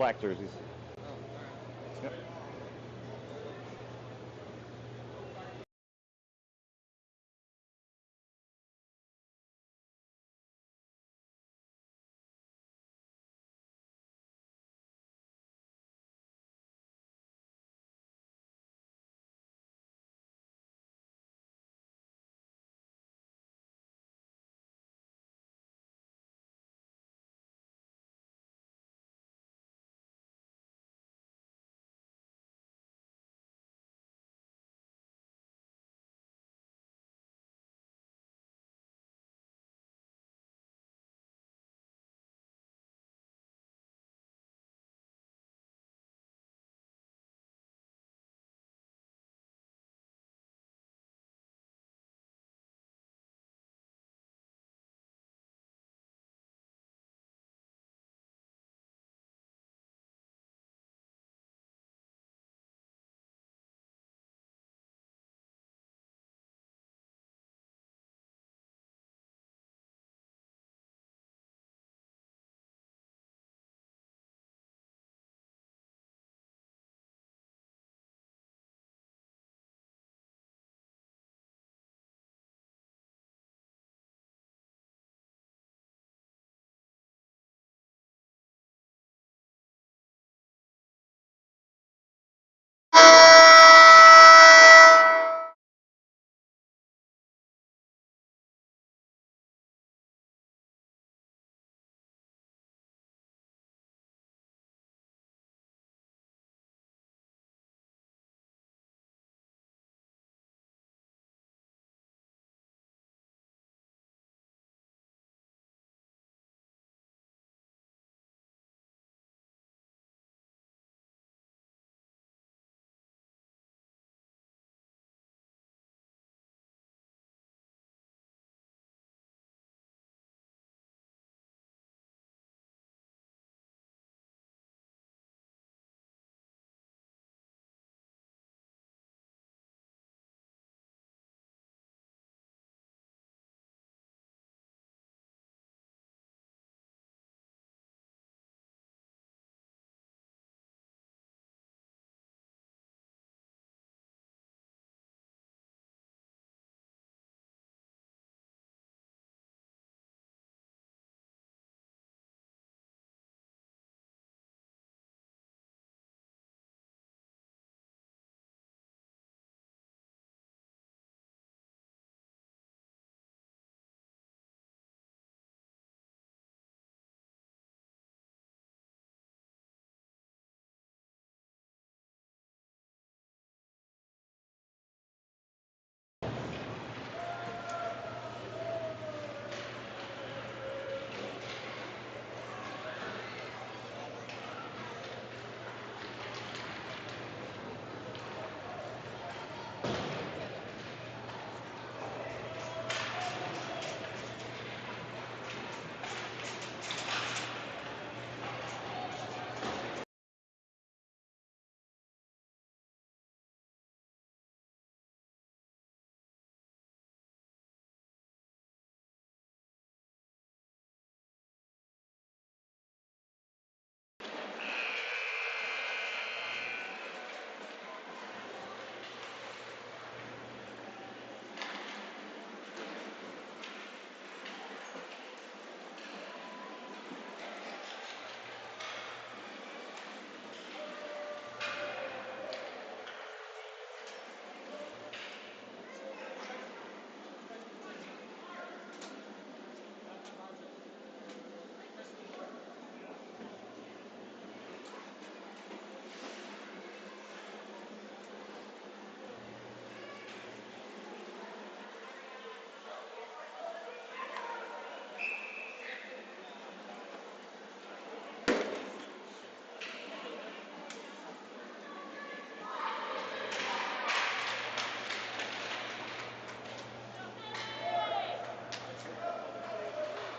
black jerseys. Yep.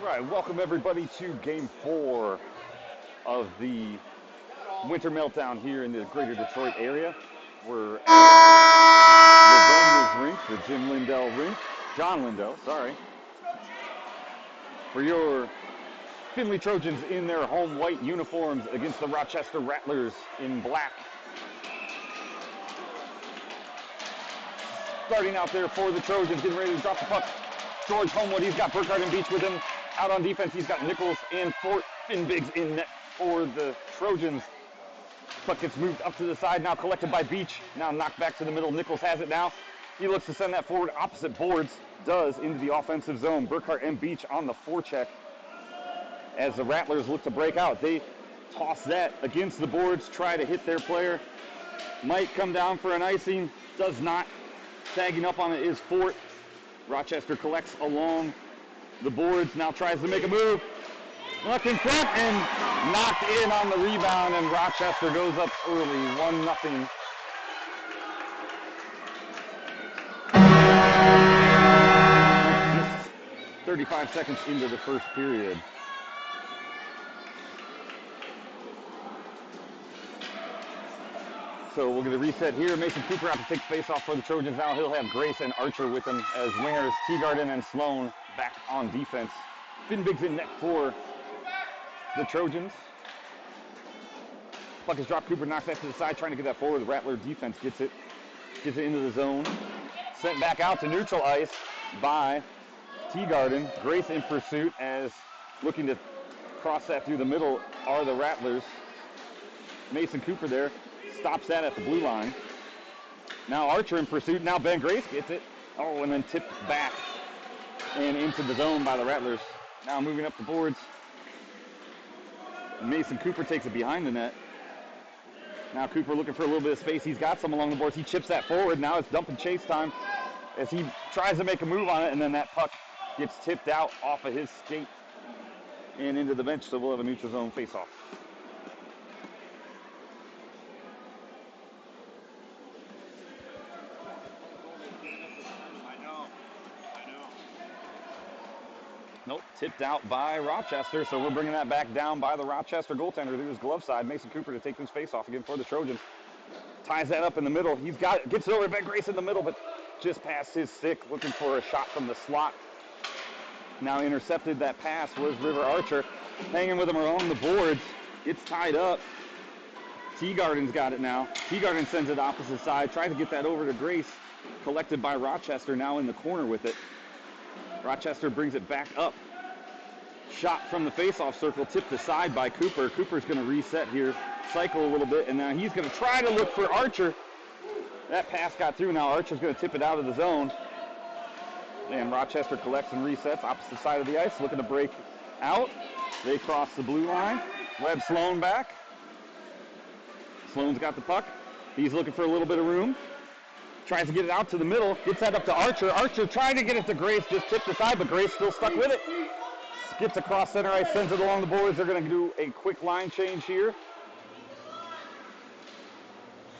Right, welcome everybody to Game 4 of the Winter Meltdown here in the greater Detroit area. We're at the Rink, the Jim Lindell rink, John Lindell, sorry, for your Findlay Trojans in their home white uniforms against the Rochester Rattlers in black. Starting out there for the Trojans, getting ready to drop the puck. George Homewood, he's got Burkhardt and Beach with him. Out on defense, he's got Nichols and Finn Biggs in net for the Trojans. Puck gets moved up to the side, now collected by Beach. Now knocked back to the middle. Nichols has it now. He looks to send that forward opposite boards. Does into the offensive zone. Burkhardt and Beach on the forecheck as the Rattlers look to break out. They toss that against the boards, try to hit their player. Might come down for an icing, does not. Tagging up on it is Fort. Rochester collects along the boards, now tries to make a move. Luck in front and knocked in on the rebound, and Rochester goes up early, 1-0. 35 seconds into the first period. So we're going to reset here. Mason Cooper out to take the face off for the Trojans now. He'll have Grace and Archer with him as wingers. Teagarden and Sloan back on defense. Finn Biggs in net for the Trojans. Puck is dropped. Cooper knocks that to the side, trying to get that forward. The Rattler defense gets it into the zone. Sent back out to neutral ice by Teagarden. Grace in pursuit as looking to cross that through the middle are the Rattlers. Mason Cooper there. Stops that at the blue line. Now Archer in pursuit. Now Ben Grace gets it. Oh, and then tipped back and into the zone by the Rattlers. Now moving up the boards. Mason Cooper takes it behind the net. Now Cooper looking for a little bit of space. He's got some along the boards. He chips that forward. Now it's dump and chase time as he tries to make a move on it, and then that puck gets tipped out off of his skate and into the bench, so we'll have a neutral zone face-off. Nope, tipped out by Rochester, so we're bringing that back down by the Rochester goaltender through his glove side. Mason Cooper to take this face-off again for the Trojans. Ties that up in the middle. He's got it, gets it over to Ben Grace in the middle, but just past his stick, looking for a shot from the slot. Now intercepted that pass was River Archer. Hanging with him along the boards. Gets tied up. Teagarden's got it now. Teagarden sends it opposite side. Tries to get that over to Grace. Collected by Rochester, now in the corner with it. Rochester brings it back up. Shot from the face-off circle, tipped aside by Cooper. Cooper's going to reset here, cycle a little bit, and now he's going to try to look for Archer. That pass got through. Now Archer's going to tip it out of the zone. And Rochester collects and resets opposite side of the ice, looking to break out. They cross the blue line. Webb Sloan back. Sloan's got the puck. He's looking for a little bit of room. Tries to get it out to the middle. Gets that up to Archer. Archer trying to get it to Grace. Just tipped aside, but Grace still stuck with it. Gets across center ice, sends it along the boards. They're going to do a quick line change here.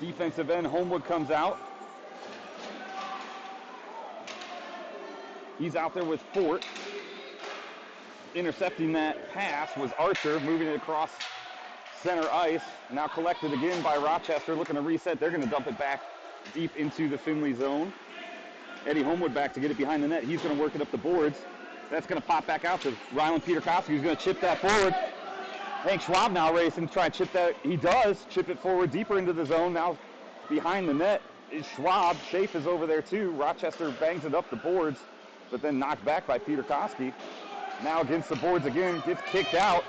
Defensive end, Homewood comes out. He's out there with Fort. Intercepting that pass was Archer, moving it across center ice. Now collected again by Rochester, looking to reset. They're going to dump it back deep into the Findlay zone. Eddie Homewood back to get it behind the net. He's going to work it up the boards. That's going to pop back out to Ryland Peterkowski, who's going to chip that forward. Hank Schwab now racing to try and chip that. He does chip it forward deeper into the zone. Now behind the net is Schwab. Schaaf is over there too. Rochester bangs it up the boards, but then knocked back by Peterkowski. Now against the boards again, gets kicked out.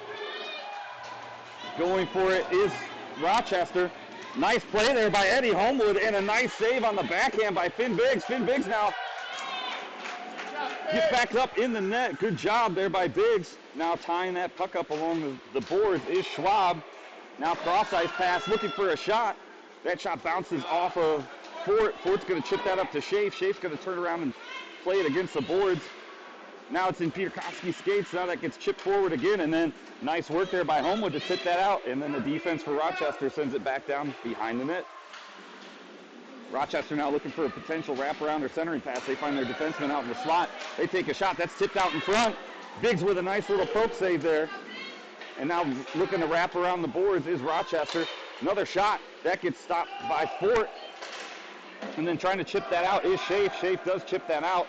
Going for it is Rochester. Nice play there by Eddie Homewood, and a nice save on the backhand by Finn Biggs. Finn Biggs now gets back up in the net. Good job there by Biggs. Now tying that puck up along the boards is Schwab. Now cross-ice pass, looking for a shot. That shot bounces off of Fort. Fort's going to chip that up to Schaaf. Schaaf's going to turn around and play it against the boards. Now it's in Peterkowski's skates. Now that gets chipped forward again, and then nice work there by Homewood to tip that out. And then the defense for Rochester sends it back down behind the net. Rochester now looking for a potential wraparound or centering pass. They find their defenseman out in the slot. They take a shot. That's tipped out in front. Biggs with a nice little poke save there. And now looking to wrap around the boards is Rochester. Another shot. That gets stopped by Fort. And then trying to chip that out is Schaaf. Schaaf does chip that out.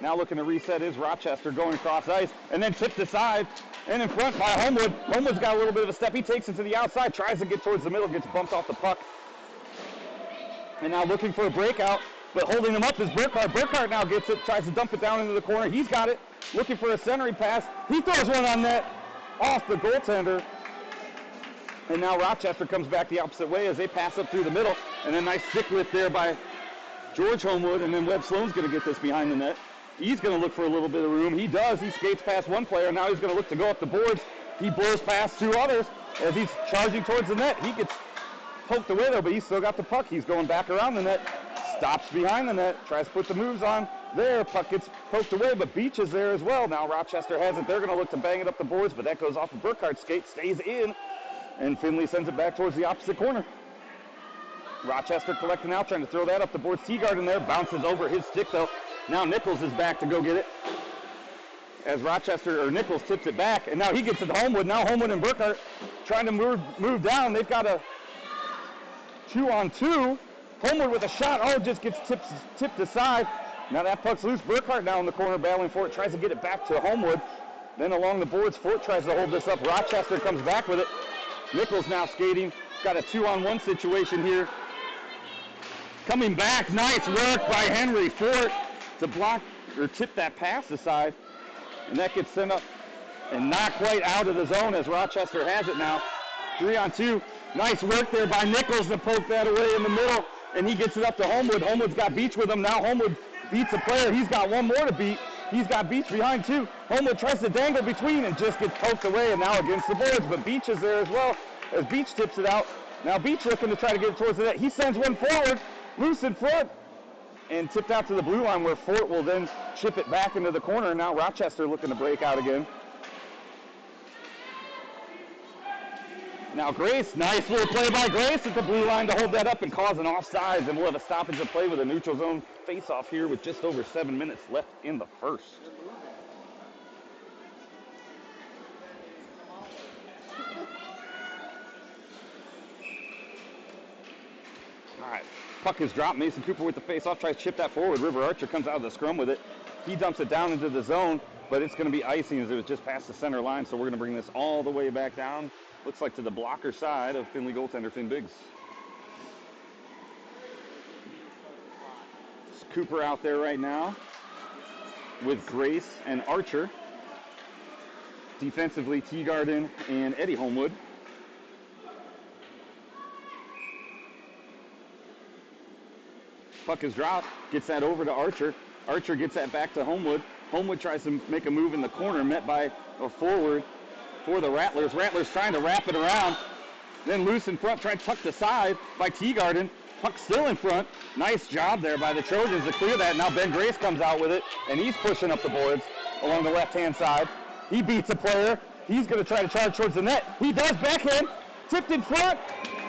Now looking to reset is Rochester, going across ice, and then tipped aside, and in front by Homewood. Homewood's got a little bit of a step. He takes it to the outside, tries to get towards the middle, gets bumped off the puck. And now looking for a breakout, but holding him up is Burkhart. Burkhart now gets it, tries to dump it down into the corner. He's got it, looking for a centering pass. He throws one on net, off the goaltender. And now Rochester comes back the opposite way as they pass up through the middle. And a nice stick lift there by George Homewood, and then Webb Sloan's going to get this behind the net. He's going to look for a little bit of room. He does. He skates past one player. Now he's going to look to go up the boards. He blows past two others as he's charging towards the net. He gets poked away though, but he's still got the puck. He's going back around the net. Stops behind the net. Tries to put the moves on there. Puck gets poked away, but Beach is there as well. Now Rochester has it. They're going to look to bang it up the boards, but that goes off of Burkhart's skate. Stays in, and Findlay sends it back towards the opposite corner. Rochester collecting out, trying to throw that up the boards. Teagard in there, bounces over his stick though. Now Nichols is back to go get it. As Nichols tips it back, and now he gets it to Homewood. Now Homewood and Burkhart trying to move down. They've got a 2-on-2. Homewood with a shot. Oh, just gets tipped aside. Now that puck's loose. Burkhart now in the corner battling for it. Tries to get it back to Homewood. Then along the boards, Fort tries to hold this up. Rochester comes back with it. Nichols now skating. Got a 2-on-1 situation here. Coming back, nice work by Henry Fort to block or tip that pass aside. And that gets sent up and not quite out of the zone as Rochester has it now. 3-on-2. Nice work there by Nichols to poke that away in the middle. And he gets it up to Homewood. Homewood's got Beach with him. Now Homewood beats a player. He's got one more to beat. He's got Beach behind too. Homewood tries to dangle between and just gets poked away and now against the boards. But Beach is there as well as Beach tips it out. Now Beach looking to try to get it towards the net. He sends one forward. Loose in front and tipped out to the blue line where Fort will then chip it back into the corner. Now Rochester looking to break out again. Now Grace, nice little play by Grace at the blue line to hold that up and cause an offsides, and we'll have a stoppage of play with a neutral zone face-off here with just over 7 minutes left in the first. All right, puck is dropped. Mason Cooper with the face-off, tries to chip that forward. River Archer comes out of the scrum with it. He dumps it down into the zone, but it's going to be icing as it was just past the center line, so we're going to bring this all the way back down. Looks like to the blocker side of Findlay goaltender Finn Biggs. It's Cooper out there right now with Grace and Archer. Defensively, Teagarden and Eddie Homewood. Puck is dropped, gets that over to Archer. Archer gets that back to Homewood. Homewood tries to make a move in the corner, met by a forward for the Rattlers. Rattlers trying to wrap it around. Then loose in front, tried tucked aside by Teagarden. Puck still in front. Nice job there by the Trojans to clear that. Now Ben Grace comes out with it, and he's pushing up the boards along the left-hand side. He beats a player. He's going to try to charge towards the net. He does backhand. Tipped in front.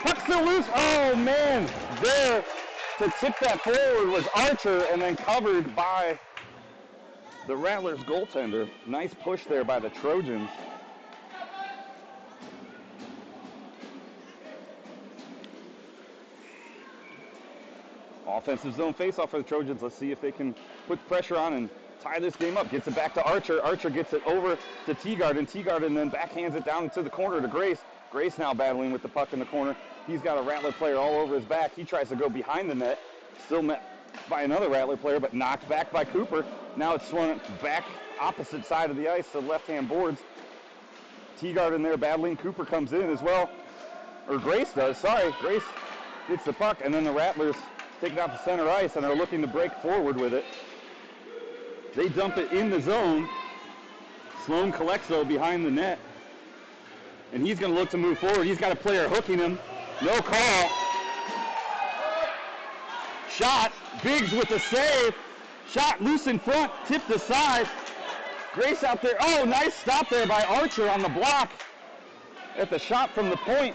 Puck still loose. Oh, man. There to tip that forward was Archer, and then covered by the Rattlers goaltender. Nice push there by the Trojans. Offensive zone faceoff for the Trojans. Let's see if they can put pressure on and tie this game up. Gets it back to Archer. Archer gets it over to Teagarden. Teagarden then backhands it down into the corner to Grace. Grace now battling with the puck in the corner. He's got a Rattler player all over his back. He tries to go behind the net. Still met by another Rattler player, but knocked back by Cooper. Now it's swung back opposite side of the ice to the left-hand boards. Teagarden there battling. Cooper comes in as well. Or Grace does, sorry. Grace gets the puck, and then the Rattlers take it out to center ice and are looking to break forward with it. They dump it in the zone. Sloan collects though behind the net. And he's going to look to move forward. He's got a player hooking him. No call. Shot. Biggs with the save. Shot loose in front. Tipped aside. Grace out there. Oh, nice stop there by Archer on the block at the shot from the point.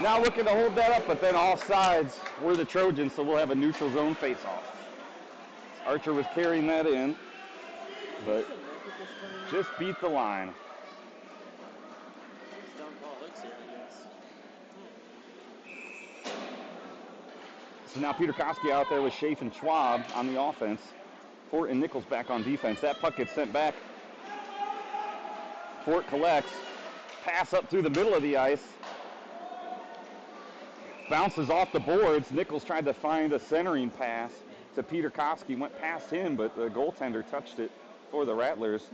Now looking to hold that up, but then off sides were the Trojans, so we'll have a neutral zone face-off. Archer was carrying that in, but just beat the line. So now Peter Koski out there with Schaaf and Schwab on the offense. Fort and Nichols back on defense. That puck gets sent back. Fort collects. Pass up through the middle of the ice. Bounces off the boards. Nichols tried to find a centering pass to Peter Koski. Went past him, but the goaltender touched it for the Rattlers.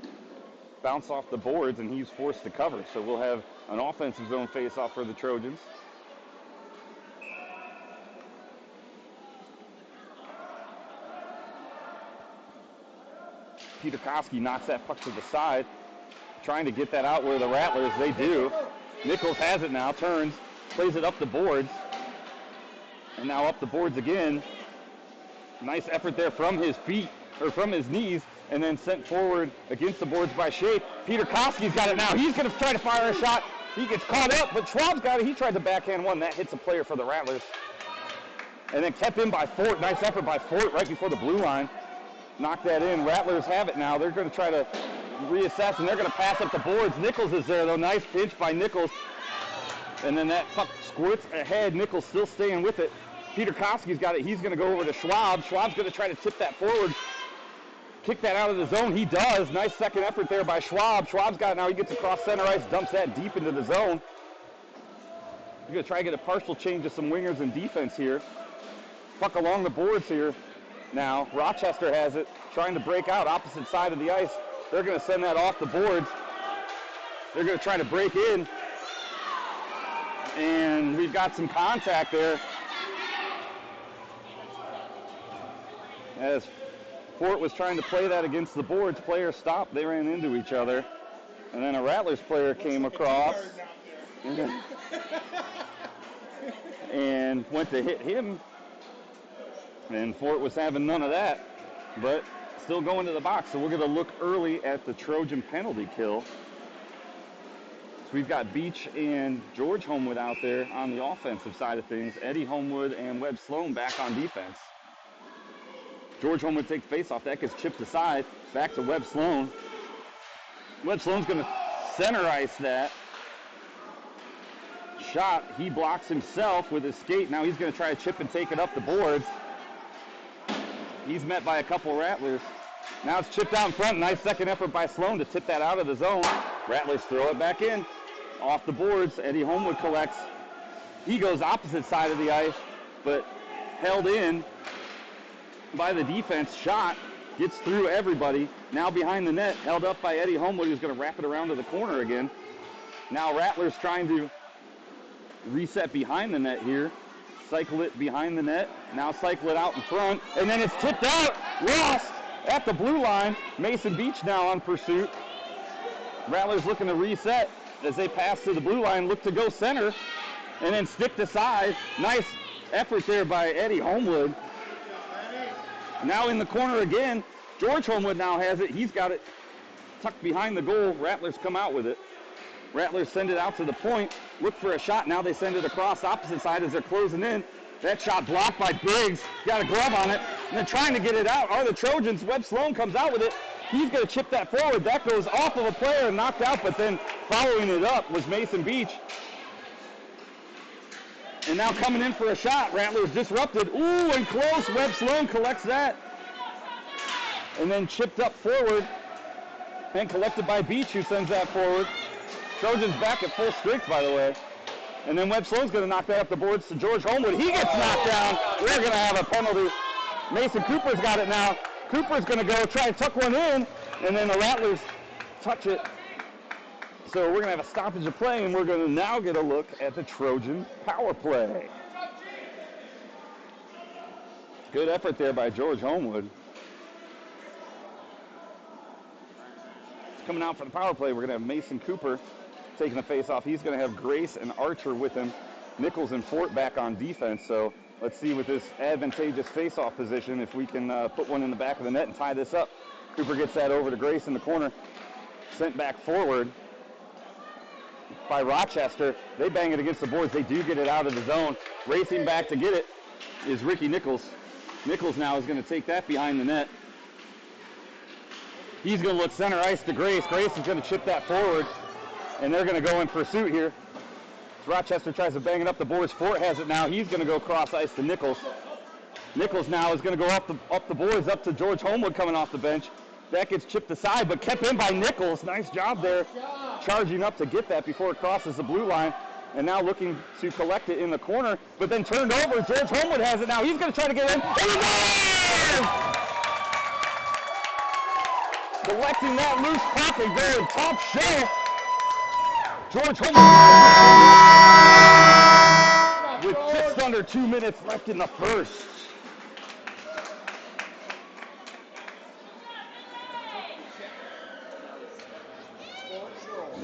Bounced off the boards, and he's forced to cover. So we'll have an offensive zone face-off for the Trojans. Peter Koski knocks that puck to the side, trying to get that out where the Rattlers, they do. Nichols has it now, turns, plays it up the boards, and now up the boards again. Nice effort there from his feet, or from his knees, and then sent forward against the boards by Schaaf. Peter Koski's got it now. He's going to try to fire a shot. He gets caught up, but Schwab's got it. He tried to backhand one. That hits a player for the Rattlers. And then kept in by Fort. Nice effort by Fort right before the blue line. Knock that in. Rattlers have it now. They're going to try to reassess, and they're going to pass up the boards. Nichols is there, though. Nice pinch by Nichols. And then that puck squirts ahead. Nichols still staying with it. Peter Koski's got it. He's going to go over to Schwab. Schwab's going to try to tip that forward. Kick that out of the zone. He does. Nice second effort there by Schwab. Schwab's got it now. He gets across center ice, dumps that deep into the zone. He's going to try to get a partial change of some wingers in defense here. Puck along the boards here. Now, Rochester has it, trying to break out opposite side of the ice. They're going to send that off the boards. They're going to try to break in. And we've got some contact there. As Fort was trying to play that against the boards, players stopped. They ran into each other. And then a Rattlers player came across and went to hit him. And Fort was having none of that, but still going to the box. So we're going to look early at the Trojan penalty kill. So we've got Beach and George Homewood out there on the offensive side of things. Eddie Homewood and Webb Sloan back on defense. George Homewood takes face off. That gets chipped aside. Back to Webb Sloan. Webb Sloan's going to center ice that. Shot. He blocks himself with his skate. Now he's going to try to chip and take it up the boards. He's met by a couple Rattlers. Now it's chipped out in front. Nice second effort by Sloan to tip that out of the zone. Rattlers throw it back in. Off the boards. Eddie Homewood collects. He goes opposite side of the ice, but held in by the defense. Shot. Gets through everybody. Now behind the net. Held up by Eddie Homewood, who's going to wrap it around to the corner again. Now Rattlers trying to reset behind the net here. Cycle it behind the net. Now cycle it out in front. And then it's tipped out. Lost at the blue line. Mason Beach now on pursuit. Rattlers looking to reset as they pass to the blue line. Look to go center. And then stick to side. Nice effort there by Eddie Homewood. Now in the corner again. George Homewood now has it. He's got it tucked behind the goal. Rattlers come out with it. Rattlers send it out to the point, look for a shot. Now they send it across opposite side as they're closing in. That shot blocked by Briggs. Got a glove on it. And they're trying to get it out. Are the Trojans? Webb Sloan comes out with it. He's going to chip that forward. That goes off of a player and knocked out, but then following it up was Mason Beach. And now coming in for a shot. Rattlers disrupted. Ooh, and close. Webb Sloan collects that. And then chipped up forward and collected by Beach, who sends that forward. Trojans back at full strength, by the way. And then Webb Sloan's going to knock that up the boards to George Homewood. He gets knocked down. We're going to have a penalty. Mason Cooper's got it now. Cooper's going to go try and tuck one in, and then the Rattlers touch it. So we're going to have a stoppage of play, and we're going to now get a look at the Trojan power play. Good effort there by George Homewood. Coming out for the power play, we're going to have Mason Cooper taking the face off. He's going to have Grace and Archer with him. Nichols and Fort back on defense. So let's see with this advantageous face-off position if we can put one in the back of the net and tie this up. Cooper gets that over to Grace in the corner. Sent back forward by Rochester. They bang it against the boards. They do get it out of the zone. Racing back to get it is Ricky Nichols. Nichols now is going to take that behind the net. He's going to look center ice to Grace. Grace is going to chip that forward, and they're going to go in pursuit here. Rochester tries to bang it up the boards. Fort has it now. He's going to go cross ice to Nichols. Nichols now is going to go up the boards, up to George Homewood coming off the bench. That gets chipped aside, but kept in by Nichols. Nice job there, charging up to get that before it crosses the blue line. And now looking to collect it in the corner, but then turned over. George Homewood has it now. He's going to try to get in. And he does! Collecting that loose puck and very top shelf. George Homewood with just under 2 minutes left in the first.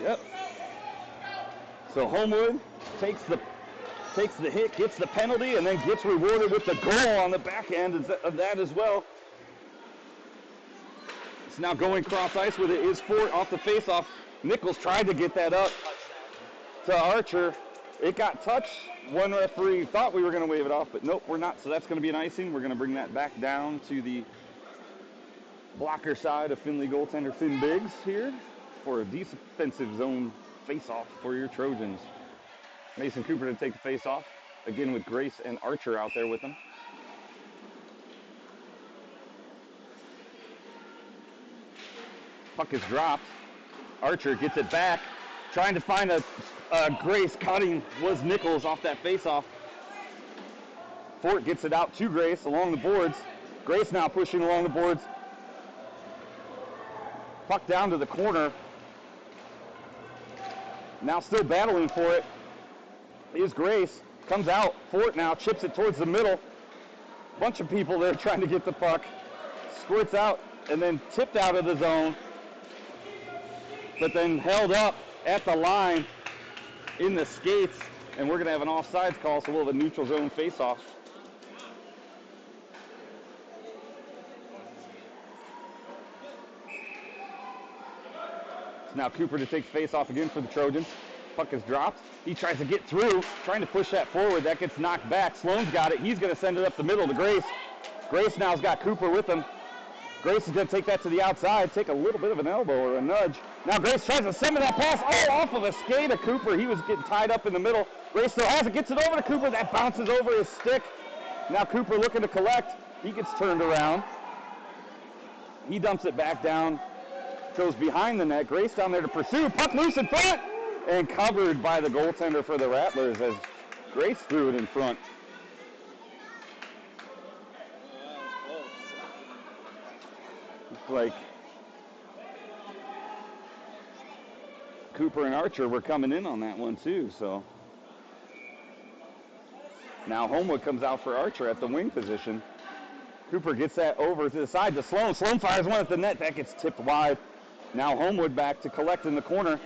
Yep. So Homewood takes the hit, gets the penalty, and then gets rewarded with the goal on the back end of that as well. It's now going cross ice with it is Fort off the faceoff. Nichols tried to get that up to Archer. It got touched. One referee thought we were going to wave it off, but nope, we're not. So that's going to be an icing. We're going to bring that back down to the blocker side of Findlay goaltender Finn Biggs here for a defensive zone face-off for your Trojans. Mason Cooper to take the face-off, again with Grace and Archer out there with him. Puck is dropped. Archer gets it back, trying to find a Grace. Cutting was Nichols off that face-off. Fort gets it out to Grace along the boards. Grace now pushing along the boards. Puck down to the corner. Now still battling for it is Grace. Comes out. Fort now chips it towards the middle. Bunch of people there trying to get the puck. Squirts out and then tipped out of the zone. But then held up at the line in the skates. And we're going to have an offsides call, so we'll have a neutral zone face-off. Now Cooper to take the face-off again for the Trojans. Puck is dropped. He tries to get through, trying to push that forward. That gets knocked back. Sloan's got it. He's going to send it up the middle to Grace. Grace now's got Cooper with him. Grace is going to take that to the outside, take a little bit of an elbow or a nudge. Now Grace tries to send that pass all off of a skate of Cooper. He was getting tied up in the middle. Grace still has it, gets it over to Cooper. That bounces over his stick. Now Cooper looking to collect. He gets turned around. He dumps it back down. Goes behind the net. Grace down there to pursue. Puck loose in front. And covered by the goaltender for the Rattlers as Grace threw it in front. Like Cooper and Archer were coming in on that one too, so. Now Homewood comes out for Archer at the wing position. Cooper gets that over to the side to Sloan. Sloan fires one at the net. That gets tipped wide. Now Homewood back to collect in the corner.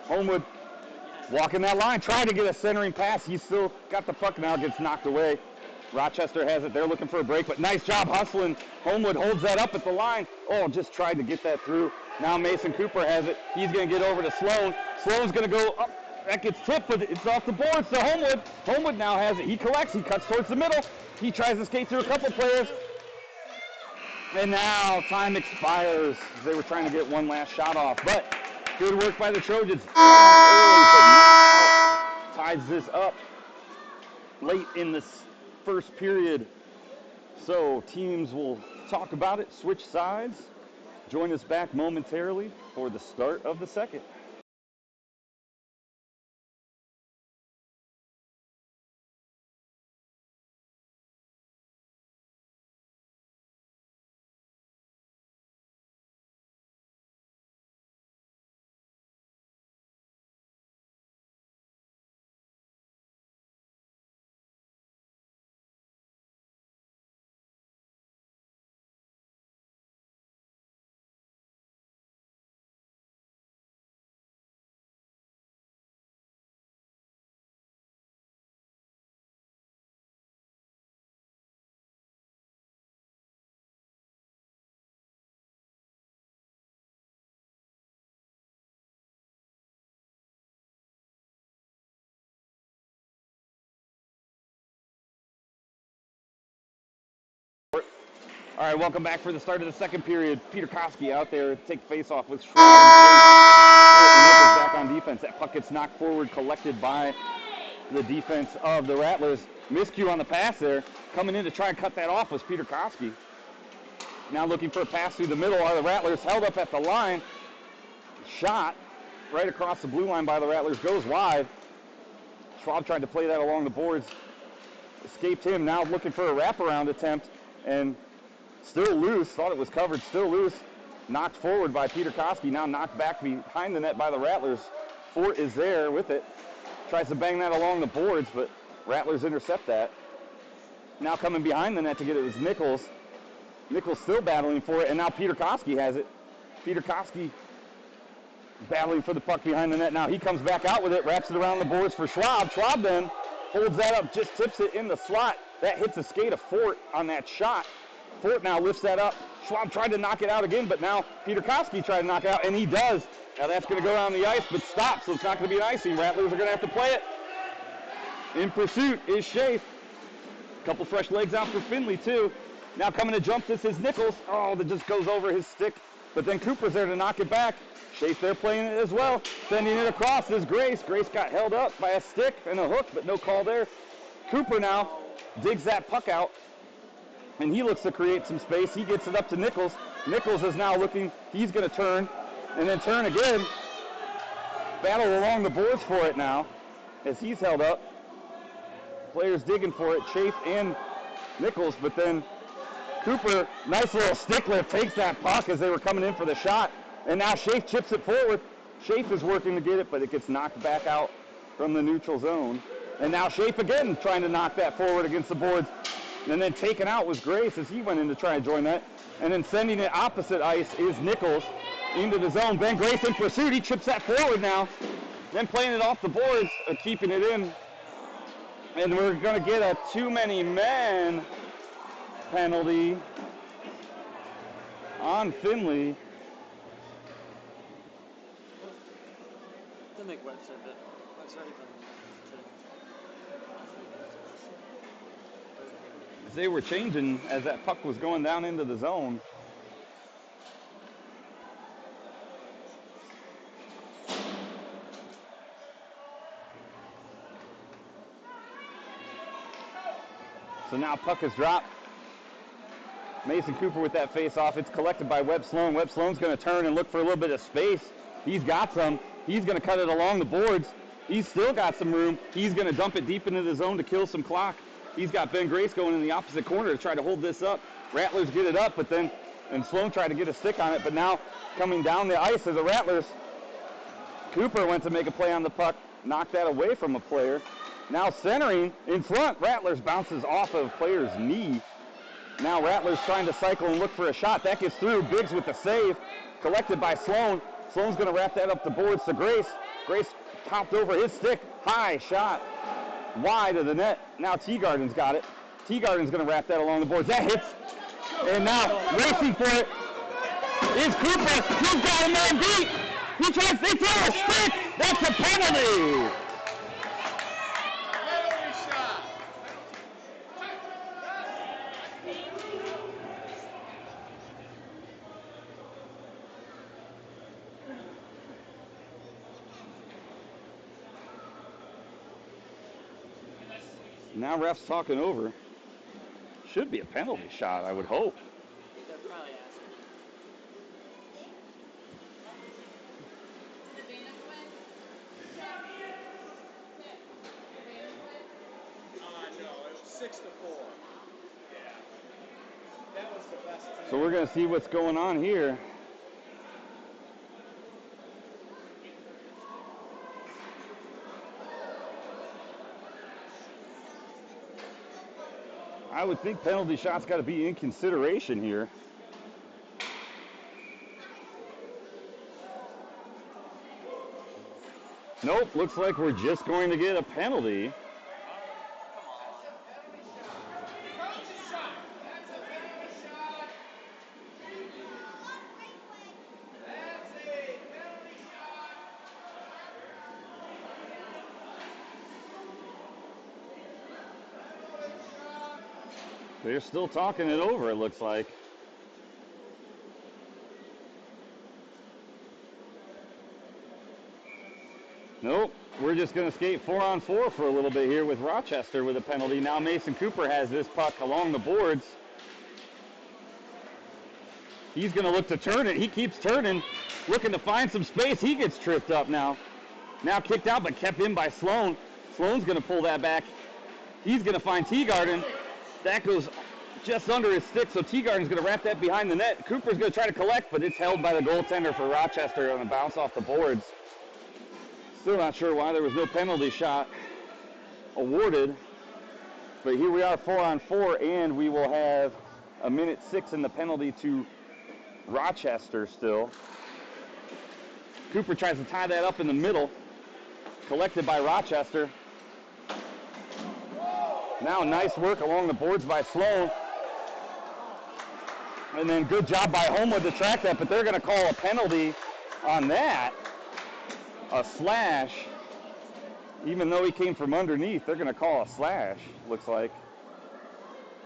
Homewood walking that line, trying to get a centering pass. He's still got the puck now, gets knocked away. Rochester has it. They're looking for a break, but nice job hustling. Homewood holds that up at the line. Oh, just tried to get that through. Now Mason Cooper has it. He's going to get over to Sloan. Sloan's going to go up. That gets tipped, but it's off the boards to Homewood. Homewood now has it. He collects. He cuts towards the middle. He tries to skate through a couple players. And now time expires. They were trying to get one last shot off, but good work by the Trojans. Ties this up late in this first period. So teams will talk about it, switch sides. Join us back momentarily for the start of the second. All right, welcome back for the start of the second period. Peter Koski out there to take face-off with Schroeder back on defense. That puck gets knocked forward, collected by the defense of the Rattlers. Miscue on the pass there. Coming in to try and cut that off was Peter Koski. Now looking for a pass through the middle are the Rattlers. Held up at the line. Shot right across the blue line by the Rattlers. Goes wide. Schwab tried to play that along the boards. Escaped him. Now looking for a wraparound attempt. And still loose. Thought it was covered. Still loose. Knocked forward by Peter Koski. Now knocked back behind the net by the Rattlers. Fort is there with it. Tries to bang that along the boards, but Rattlers intercept that. Now coming behind the net to get it was Nichols. Nichols still battling for it, and now Peter Koski has it. Peter Koski battling for the puck behind the net. Now he comes back out with it, wraps it around the boards for Schwab. Schwab then holds that up, just tips it in the slot. That hits the skate of Fort on that shot. Fort now lifts that up. Schwab tried to knock it out again, but now Peter Koski tried to knock it out, and he does. Now that's going to go down the ice, but stops, so it's not going to be an icing. Rattlers are going to have to play it. In pursuit is Schaaf. A couple fresh legs out for Findlay, too. Now coming to jump this is Nichols. Oh, that just goes over his stick. But then Cooper's there to knock it back. Schaaf there playing it as well. Sending it across is Grace. Grace got held up by a stick and a hook, but no call there. Cooper now digs that puck out. And he looks to create some space. He gets it up to Nichols. Nichols is now looking. He's going to turn and then turn again. Battle along the boards for it now as he's held up. Players digging for it, Schaaf and Nichols, but then Cooper, nice little stick lift, takes that puck as they were coming in for the shot. And now Schaaf chips it forward. Schaaf is working to get it, but it gets knocked back out from the neutral zone. And now Schaaf again trying to knock that forward against the boards. And then taken out was Grace as he went in to try and join that. And then sending it opposite ice is Nichols into the zone. Ben Grace in pursuit. He chips that forward now. Then playing it off the boards, keeping it in. And we're going to get a too many men penalty on Findlay. To make Webster a bit. They were changing as that puck was going down into the zone. So now puck is dropped. Mason Cooper with that face-off. It's collected by Webb Sloan. Webb Sloan's going to turn and look for a little bit of space. He's got some. He's going to cut it along the boards. He's still got some room. He's going to dump it deep into the zone to kill some clock. He's got Ben Grace going in the opposite corner to try to hold this up. Rattlers get it up, but then and Sloan tried to get a stick on it, but now coming down the ice are the Rattlers. Cooper went to make a play on the puck, knocked that away from a player. Now centering in front, Rattlers bounces off of player's knee. Now Rattlers trying to cycle and look for a shot. That gets through. Biggs with the save. Collected by Sloan. Sloan's going to wrap that up the boards to Grace. Grace popped over his stick. High shot. Wide of the net. Now Teagarden's got it. Teagarden's going to wrap that along the boards. That hits. And now racing for it is Cooper. He's got a man beat. He tries to throw a stick. That's a penalty. Now ref's talking over. Should be a penalty shot, I would hope. They're probably asking. No, it was 6-4. Yeah. That was the best. So we're going to see what's going on here. I would think penalty shots got to be in consideration here. Nope, looks like we're just going to get a penalty. They're still talking it over, it looks like. Nope. We're just going to skate 4-on-4 for a little bit here with Rochester with a penalty. Now Mason Cooper has this puck along the boards. He's going to look to turn it. He keeps turning, looking to find some space. He gets tripped up now. Now kicked out, but kept in by Sloan. Sloan's going to pull that back. He's going to find Teagarden. That goes just under his stick, so Teagarden's going to wrap that behind the net. Cooper's going to try to collect, but it's held by the goaltender for Rochester on a bounce off the boards. Still not sure why there was no penalty shot awarded. But here we are 4-on-4, and we will have a minute 6 in the penalty to Rochester still. Cooper tries to tie that up in the middle. Collected by Rochester. Now nice work along the boards by Sloan. And then good job by Homewood to track that, but they're going to call a penalty on that. A slash. Even though he came from underneath, they're going to call a slash, looks like.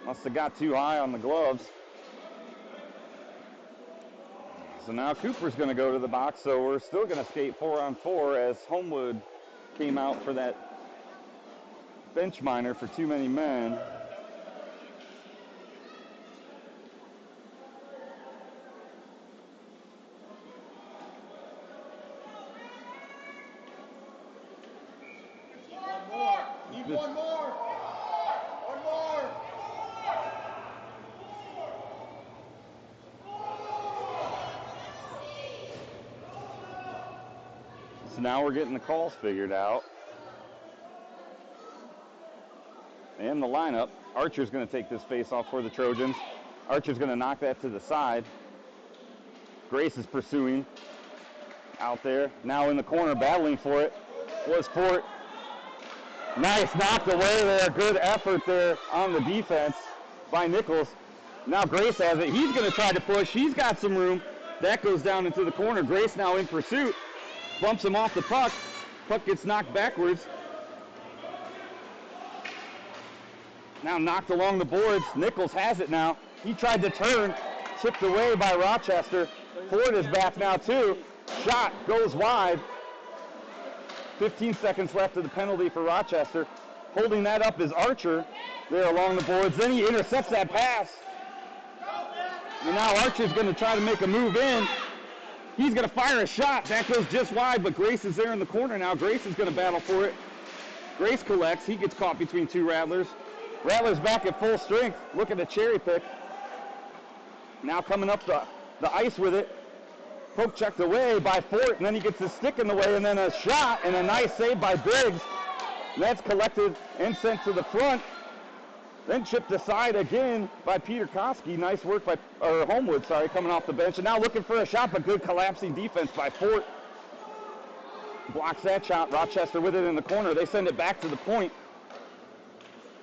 Must have got too high on the gloves. So now Cooper's going to go to the box, so we're still going to skate 4-on-4 as Homewood came out for that bench minor for too many men. One more. One more. So now we're getting the calls figured out. And the lineup. Archer's going to take this face-off for the Trojans. Archer's going to knock that to the side. Grace is pursuing out there. Now in the corner battling for it was Fort. Nice knocked away there. Good effort there on the defense by Nichols. Now Grace has it. He's going to try to push. He's got some room. That goes down into the corner. Grace now in pursuit. Bumps him off the puck. Puck gets knocked backwards. Now knocked along the boards. Nichols has it now. He tried to turn. Tipped away by Rochester. Ford is back now too. Shot goes wide. 15 seconds left of the penalty for Rochester. Holding that up is Archer there along the boards. Then he intercepts that pass. And now Archer's going to try to make a move in. He's going to fire a shot. That goes just wide, but Grace is there in the corner now. Grace is going to battle for it. Grace collects. He gets caught between two Rattlers. Rattlers back at full strength, looking to cherry pick. Now coming up the ice with it. Poke checked away by Fort, and then he gets his stick in the way, and then a shot, and a nice save by Biggs. That's collected and sent to the front. Then chipped aside again by Peter Koski. Nice work by Homewood, coming off the bench. And now looking for a shot, but good collapsing defense by Fort. Blocks that shot. Rochester with it in the corner. They send it back to the point.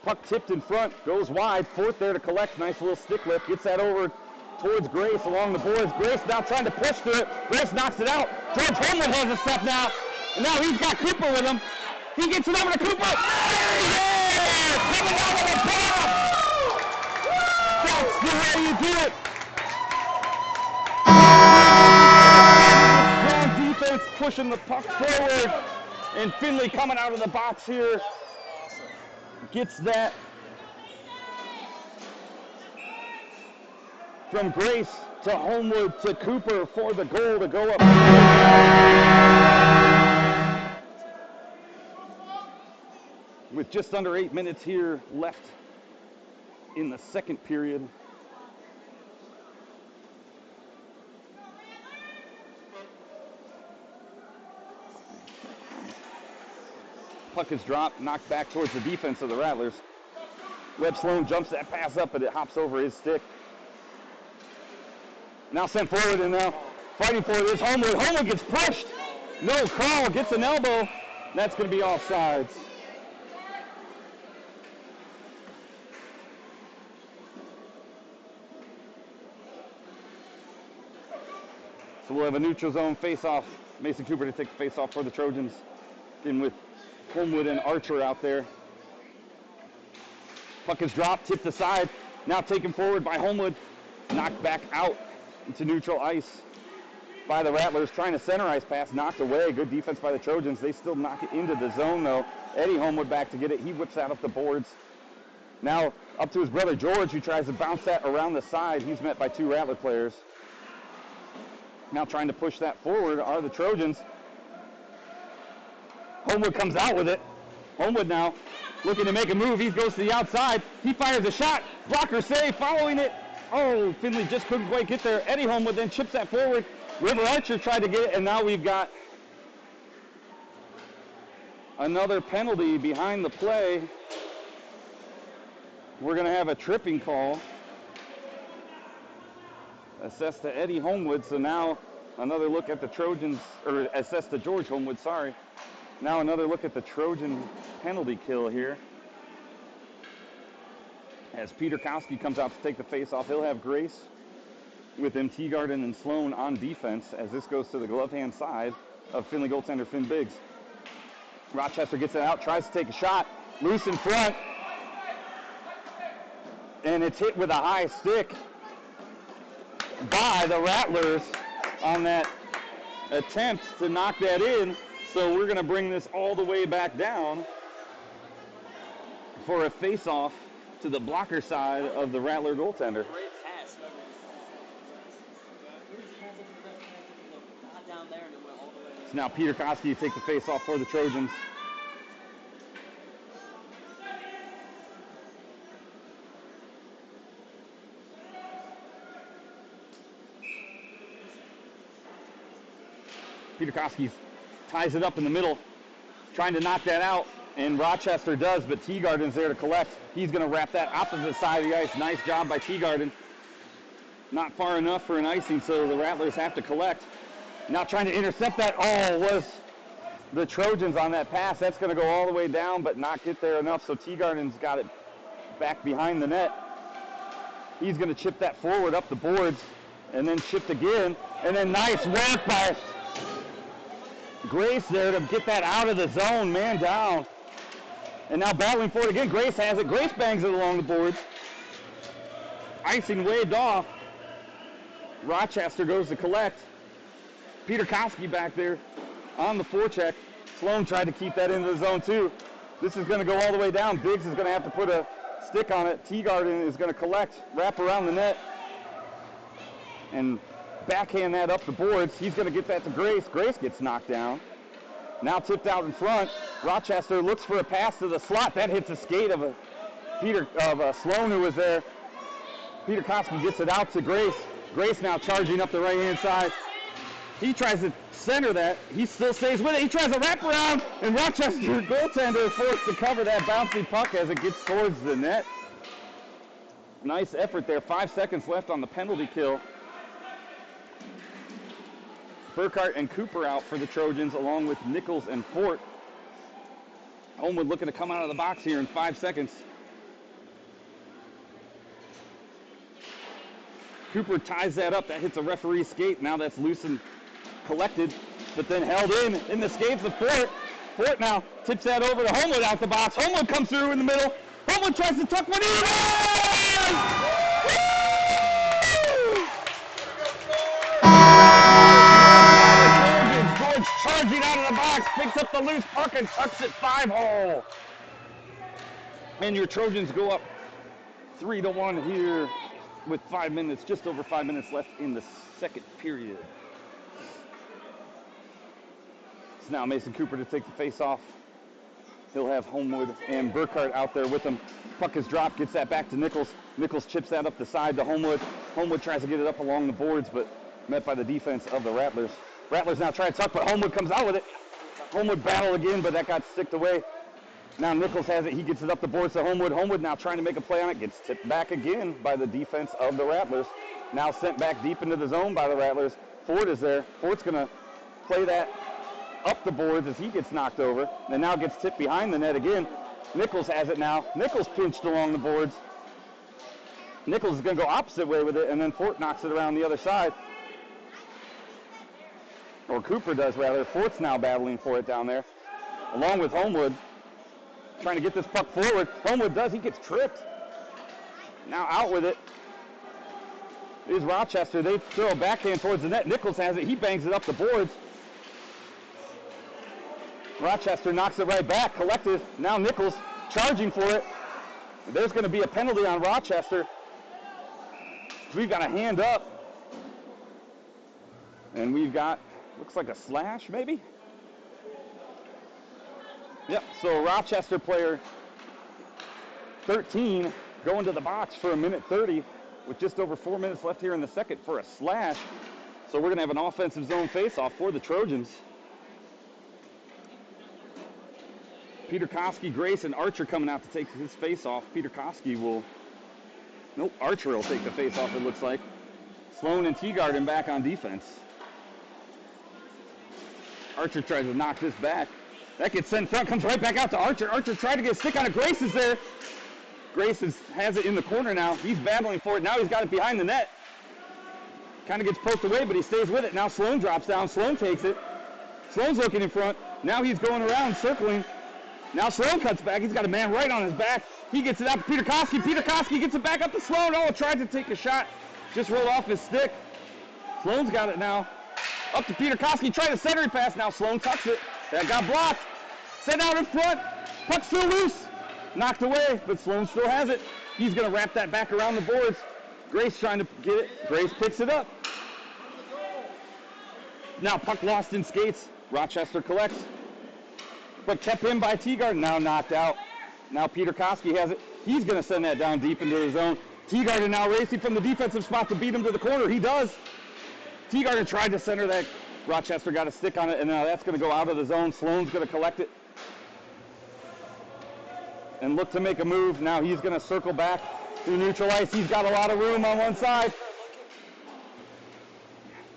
Puck tipped in front, goes wide. Fort there to collect. Nice little stick lift. Gets that over towards Grace along the boards. Grace now trying to push through it. Grace knocks it out. George Homewood has a step now. And now he's got Cooper with him. He gets it over to Cooper. There he is! Coming out of the box! That's the way you do it. Strong defense pushing the puck forward. And Findlay coming out of the box here. Gets that from Grace to Homewood to Cooper for the goal to go up. With just under 8 minutes here left in the second period. Puck is dropped, knocked back towards the defense of the Rattlers. Webb Sloan jumps that pass up, but it hops over his stick. Now sent forward, and now fighting for it is Homewood. Homewood gets pushed. No call, gets an elbow. That's going to be offsides. So we'll have a neutral zone face-off. Mason Cooper to take the face-off for the Trojans. In with Homewood and Archer out there. Puck is dropped, tipped aside. Now taken forward by Homewood. Knocked back out into neutral ice. by the Rattlers, trying to center ice pass, knocked away. Good defense by the Trojans. They still knock it into the zone, though. Eddie Homewood back to get it. He whips that up the boards. Now up to his brother George, who tries to bounce that around the side. He's met by 2 Rattler players. Now trying to push that forward are the Trojans. Homewood comes out with it. Homewood now looking to make a move. He goes to the outside. He fires a shot. Blocker save, following it. Oh, Findlay just couldn't quite get there. Eddie Homewood then chips that forward. River Archer tried to get it, and now we've got another penalty behind the play. We're going to have a tripping call assessed to Eddie Homewood. So now another look at the Trojans, or assessed to George Homewood, sorry. Now another look at the Trojan penalty kill here. As Peter Kowski comes out to take the face-off, he'll have Grace with him, Teagarden and Sloan on defense, as this goes to the glove hand side of Findlay goaltender Finn Biggs. Rochester gets it out, tries to take a shot, loose in front, and it's hit with a high stick by the Rattlers on that attempt to knock that in. So we're going to bring this all the way back down for a face-off to the blocker side of the Rattler goaltender. Great pass. Got down there and it went all the way. So now Peter Kosky to take the face-off for the Trojans. Peter Kosky ties it up in the middle, trying to knock that out, and Rochester does, but Teagarden's there to collect. He's going to wrap that opposite side of the ice. Nice job by Teagarden. Not far enough for an icing, so the Rattlers have to collect. Now trying to intercept that. Oh, was the Trojans on that pass. That's going to go all the way down, but not get there enough, so Teagarden's got it back behind the net. He's going to chip that forward up the boards, and then chipped again, and then nice work by Grace there to get that out of the zone, man down. And now battling for it again. Grace has it. Grace bangs it along the boards. Icing waved off. Rochester goes to collect. Peter Kowski back there on the forecheck. Sloan tried to keep that into the zone too. This is going to go all the way down. Biggs is going to have to put a stick on it. Teagarden is going to collect, wrap around the net, and backhand that up the boards. He's going to get that to Grace. Grace gets knocked down. Now tipped out in front. Rochester looks for a pass to the slot. That hits the skate of Sloan, who was there. Peter Kosky gets it out to Grace. Grace now charging up the right-hand side. He tries to center that. He still stays with it. He tries to wrap around, and Rochester goaltender is forced to cover that bouncy puck as it gets towards the net. Nice effort there. 5 seconds left on the penalty kill. Burkhart and Cooper out for the Trojans, along with Nichols and Fort. Homewood looking to come out of the box here in 5 seconds. Cooper ties that up. That hits a referee's skate. Now that's loose and collected, but then held in the skates of Fort. Fort now tips that over to Homewood out the box. Homewood comes through in the middle. Homewood tries to tuck one in. Charging out of the box, picks up the loose puck and tucks it 5-hole. And your Trojans go up 3-1 here with 5 minutes, just over 5 minutes left in the second period. It's now Mason Cooper to take the face off. He'll have Homewood and Burkhart out there with him. Puck is dropped, gets that back to Nichols. Nichols chips that up the side to Homewood. Homewood tries to get it up along the boards, but met by the defense of the Rattlers. Rattlers now try to tuck, but Homewood comes out with it. Homewood battle again, but that got sticked away. Now Nichols has it. He gets it up the boards to Homewood. Homewood now trying to make a play on it. Gets tipped back again by the defense of the Rattlers. Now sent back deep into the zone by the Rattlers. Ford is there. Ford's going to play that up the boards as he gets knocked over. And now gets tipped behind the net again. Nichols has it now. Nichols pinched along the boards. Nichols is going to go opposite way with it, and then Fort knocks it around the other side. Or Cooper does, rather. Fort's now battling for it down there, along with Homewood, trying to get this puck forward. Homewood does. He gets tripped. Now out with it. is Rochester. They throw a backhand towards the net. Nichols has it. He bangs it up the boards. Rochester knocks it right back. Collective. Now Nichols charging for it. There's going to be a penalty on Rochester. We've got a hand up. And we've got, looks like a slash maybe? Yep, so Rochester player 13 going to the box for 1:30 with just over 4 minutes left here in the second for a slash. So we're going to have an offensive zone face-off for the Trojans. Peter Koski, Grace, and Archer coming out to take his face-off. Peter Koski will, nope, Archer will take the face-off, it looks like. Sloan and Teagarden back on defense. Archer tries to knock this back. That gets sent front, comes right back out to Archer. Archer tried to get a stick on it. Grace is there. Grace has it in the corner now. He's battling for it. Now he's got it behind the net. Kind of gets poked away, but he stays with it. Now Sloan drops down. Sloan takes it. Sloan's looking in front. Now he's going around, circling. Now Sloan cuts back. He's got a man right on his back. He gets it out to Peter Koski. Peter Koski gets it back up to Sloan. Oh, tried to take a shot. Just rolled off his stick. Sloan's got it now. Up to Peter Koski. Tried a centering pass. Now Sloan tucks it. That got blocked. Sent out in front. Puck still loose. Knocked away, but Sloan still has it. He's going to wrap that back around the boards. Grace trying to get it. Grace picks it up. Now puck lost in skates. Rochester collects. But kept in by Teagarden. Now knocked out. Now Peter Koski has it. He's going to send that down deep into his zone. Teagarden now racing from the defensive spot to beat him to the corner. He does. Teagarden tried to center that. Rochester got a stick on it, and now that's going to go out of the zone. Sloan's going to collect it and look to make a move. Now he's going to circle back through neutral ice. He's got a lot of room on one side.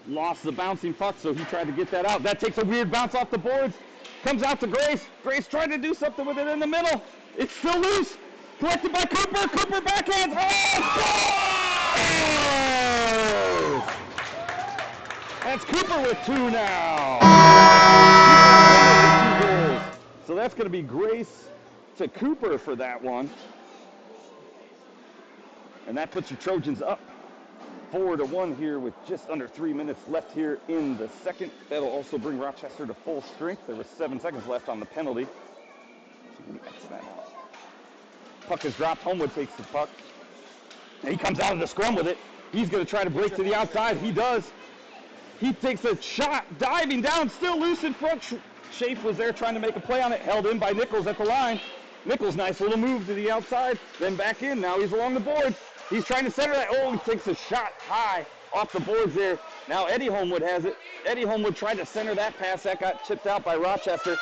Lost the bouncing puck, so he tried to get that out. That takes a weird bounce off the boards. Comes out to Grace. Grace tried to do something with it in the middle. It's still loose. Collected by Cooper. Cooper backhands. Oh! That's Cooper with 2 now. So that's going to be Grace to Cooper for that one. And that puts your Trojans up 4-1 here with just under 3 minutes left here in the second. That'll also bring Rochester to full strength. There was 7 seconds left on the penalty. Puck is dropped. Homewood takes the puck. And he comes out of the scrum with it. He's going to try to break to the outside. He does. He takes a shot, diving down, still loose in front. Schaaf was there trying to make a play on it, held in by Nichols at the line. Nichols, nice little move to the outside, then back in. Now he's along the boards. He's trying to center that. Oh, he takes a shot high off the boards there. Now Eddie Homewood has it. Eddie Homewood tried to center that pass. That got chipped out by Rochester.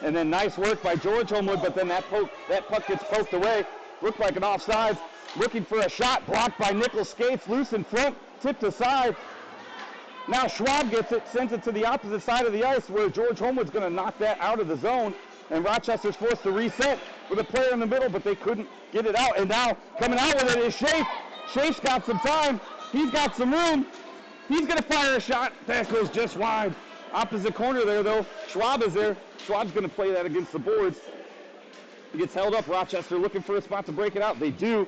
And then nice work by George Homewood, but then that puck gets poked away. Looked like an offsides. Looking for a shot, blocked by Nichols. Skates loose in front, tipped aside. Now Schwab gets it, sends it to the opposite side of the ice where George Homewood's going to knock that out of the zone. And Rochester's forced to reset with a player in the middle, but they couldn't get it out. And now coming out with it is Schaaf. Schaaf's got some time. He's got some room. He's going to fire a shot. That goes just wide. Opposite corner there, though. Schwab is there. Schwab's going to play that against the boards. He gets held up. Rochester looking for a spot to break it out. They do.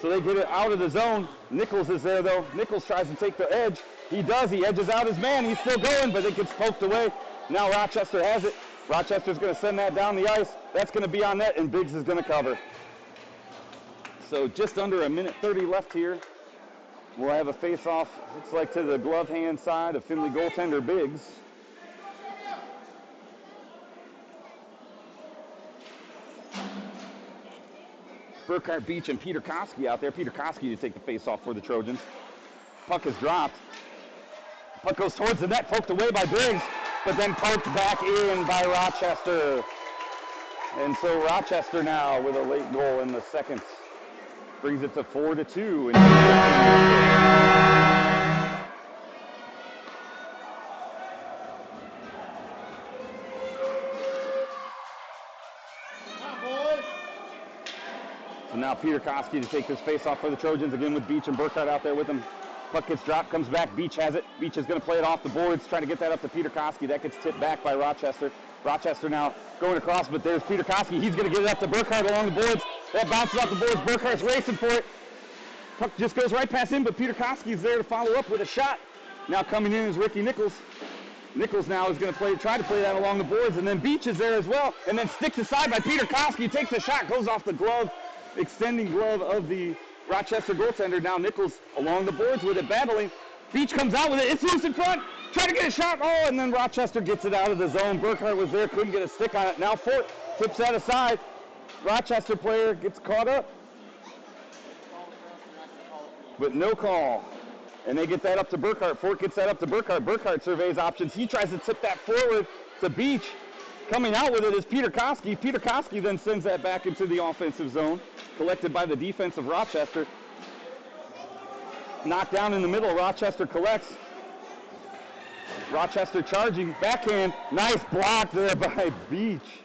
So they get it out of the zone. Nichols is there, though. Nichols tries to take the edge. He does. He edges out his man. He's still going, but it gets poked away. Now Rochester has it. Rochester's going to send that down the ice. That's going to be on net, and Biggs is going to cover. So just under 1:30 left here. We'll have a face-off, looks like to the glove hand side of Findlay goaltender Biggs. Burkhart Beach and Peter Koski out there. Peter Koski to take the face-off for the Trojans. Puck is dropped. Puck goes towards the net, poked away by Biggs, but then poked back in by Rochester. And so Rochester now with a late goal in the second brings it to 4-2. So now Peter Koski to take this face-off for the Trojans, again with Beach and Burkhart out there with him. Puck gets dropped, comes back, Beach has it. Beach is going to play it off the boards, trying to get that up to Peter Koski. That gets tipped back by Rochester. Rochester now going across, but there's Peter Koski. He's going to get it up to Burkhart along the boards. That bounces off the boards. Burkhart's racing for it. Puck just goes right past him, but Peter Koski's there to follow up with a shot. Now coming in is Ricky Nichols. Nichols now is going to try to play that along the boards, and then Beach is there as well, and then sticks aside by Peter Koski, takes a shot, goes off the glove, extending glove of the Rochester goaltender. Now Nichols along the boards with it, battling. Beach comes out with it, it's loose in front, try to get a shot, oh, and then Rochester gets it out of the zone. Burkhart was there, couldn't get a stick on it. Now Fort tips that aside. Rochester player gets caught up, but no call. And they get that up to Burkhart. Fort gets that up to Burkhart. Burkhart surveys options. He tries to tip that forward to Beach. Coming out with it is Peter Koski. Peter Koski then sends that back into the offensive zone, collected by the defense of Rochester. Knocked down in the middle. Rochester collects. Rochester charging. Backhand. Nice block there by Beach.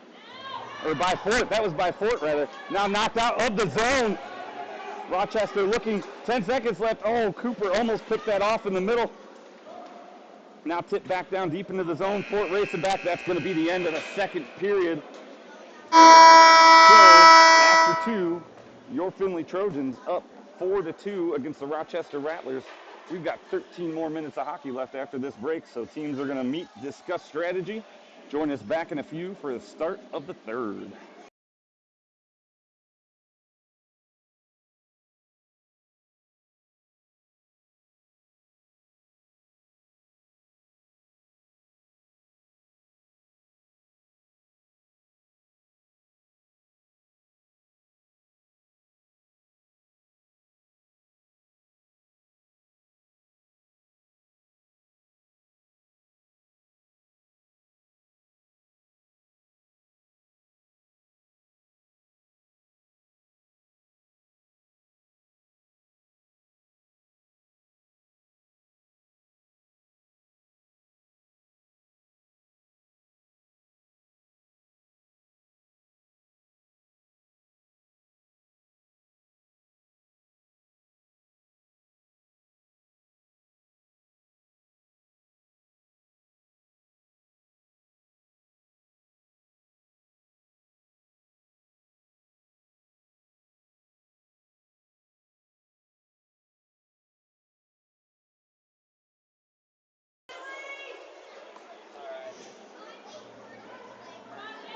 Or by Fort. That was by Fort, rather. Now knocked out of the zone. Rochester looking, 10 seconds left. Oh, Cooper almost picked that off in the middle. Now tipped back down deep into the zone. Fort racing back. That's going to be the end of the second period. So, after two, your Findlay Trojans up 4-2 against the Rochester Rattlers. We've got 13 more minutes of hockey left after this break, so teams are going to meet, discuss strategy. Join us back in a few for the start of the third.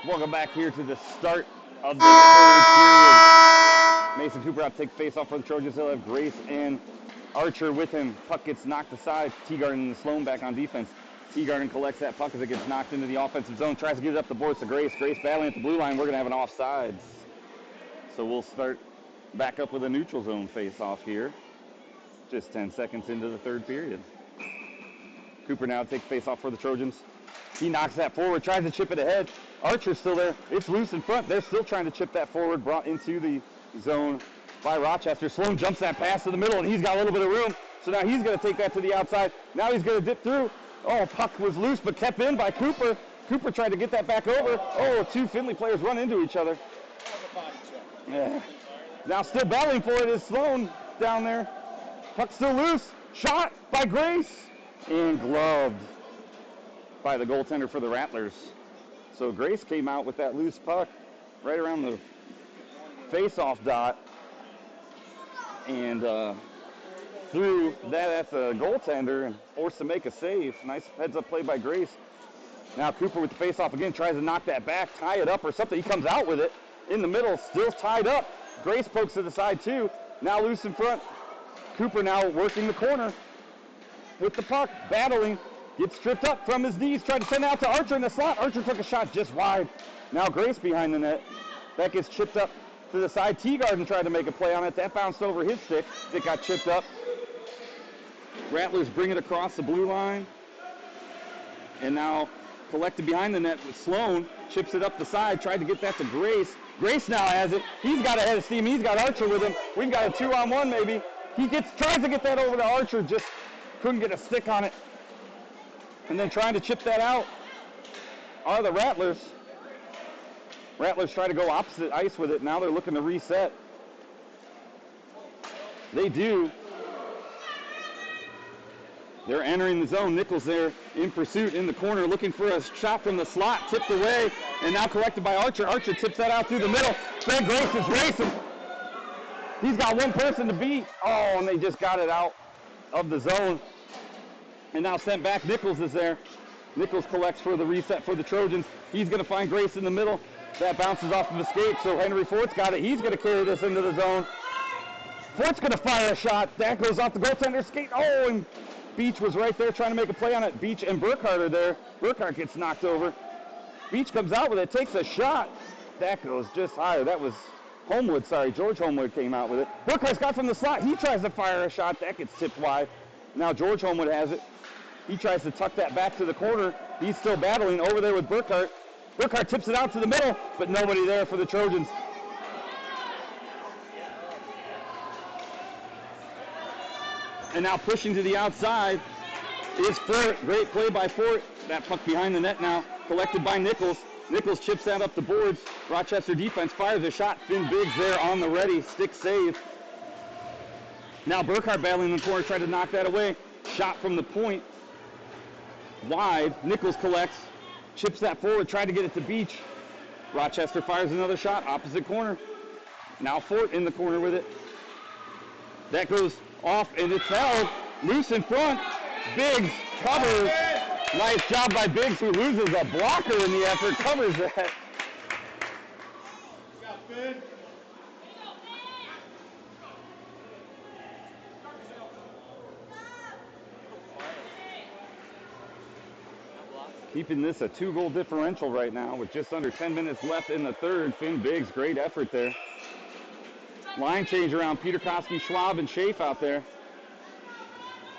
Welcome back here to the start of the third period. Mason Cooper out to take face off for the Trojans. He'll have Grace and Archer with him. Puck gets knocked aside. Teagarden and Sloan back on defense. Teagarden collects that puck as it gets knocked into the offensive zone. Tries to get it up the boards to Grace. Grace battling at the blue line. We're going to have an offsides. So we'll start back up with a neutral zone face-off here. Just 10 seconds into the third period. Cooper now takes face-off for the Trojans. He knocks that forward, tries to chip it ahead. Archer's still there. It's loose in front. They're still trying to chip that forward, brought into the zone by Rochester. Sloan jumps that pass to the middle, and he's got a little bit of room. So now he's going to take that to the outside. Now he's going to dip through. Oh, puck was loose, but kept in by Cooper. Cooper tried to get that back over. Oh, two Findlay players run into each other. Yeah. Now still battling for it is Sloan down there. Puck still loose. Shot by Grace. And gloved by the goaltender for the Rattlers. So Grace came out with that loose puck right around the face-off dot and threw that at the goaltender and forced to make a save. Nice heads-up play by Grace. Now Cooper with the face-off again, tries to knock that back, tie it up or something. He comes out with it in the middle, still tied up. Grace pokes to the side too. Now loose in front. Cooper now working the corner with the puck, battling. Gets tripped up from his knees, tried to send it out to Archer in the slot. Archer took a shot just wide. Now Grace behind the net. That gets chipped up to the side. Teagarden tried to make a play on it. That bounced over his stick. It got chipped up. Rattlers bring it across the blue line. And now collected behind the net with Sloan. Chips it up the side. Tried to get that to Grace. Grace now has it. He's got a head of steam. He's got Archer with him. We've got a 2-on-1 maybe. He tries to get that over to Archer. Just couldn't get a stick on it. And then trying to chip that out are the Rattlers. Rattlers try to go opposite ice with it. Now they're looking to reset. They do. They're entering the zone. Nichols there in pursuit in the corner, looking for a shot from the slot, tipped away, and now collected by Archer. Archer tips that out through the middle. Ben Grace is racing. He's got one person to beat. Oh, and they just got it out of the zone. And now sent back. Nichols is there. Nichols collects for the reset for the Trojans. He's going to find Grace in the middle. That bounces off of escape, so Henry Fort's got it. He's going to carry this into the zone. Fort's going to fire a shot. That goes off the goaltender's skate. Oh, and Beach was right there trying to make a play on it. Beach and Burkhart are there. Burkhart gets knocked over. Beach comes out with it, takes a shot. That goes just higher. That was Homewood, sorry. George Homewood came out with it. Burkhart's got from the slot. He tries to fire a shot. That gets tipped wide. Now George Homewood has it. He tries to tuck that back to the corner. He's still battling over there with Burkhart. Burkhart tips it out to the middle, but nobody there for the Trojans. And now pushing to the outside is Fort. Great play by Fort. That puck behind the net now, collected by Nichols. Nichols chips that up the boards. Rochester defense fires a shot. Finn Biggs there on the ready. Stick save. Now Burkhart battling in the corner, tried to knock that away. Shot from the point. Wide. Nichols collects. Chips that forward, tried to get it to Beach. Rochester fires another shot, opposite corner. Now Fort in the corner with it. That goes off and it's held. Loose in front. Biggs covers. Nice job by Biggs, who loses a blocker in the effort. Covers that. Keeping this a 2-goal differential right now with just under 10 minutes left in the third. Finn Biggs, great effort there. Line change around Peter Koski, Schwab, and Schaaf out there.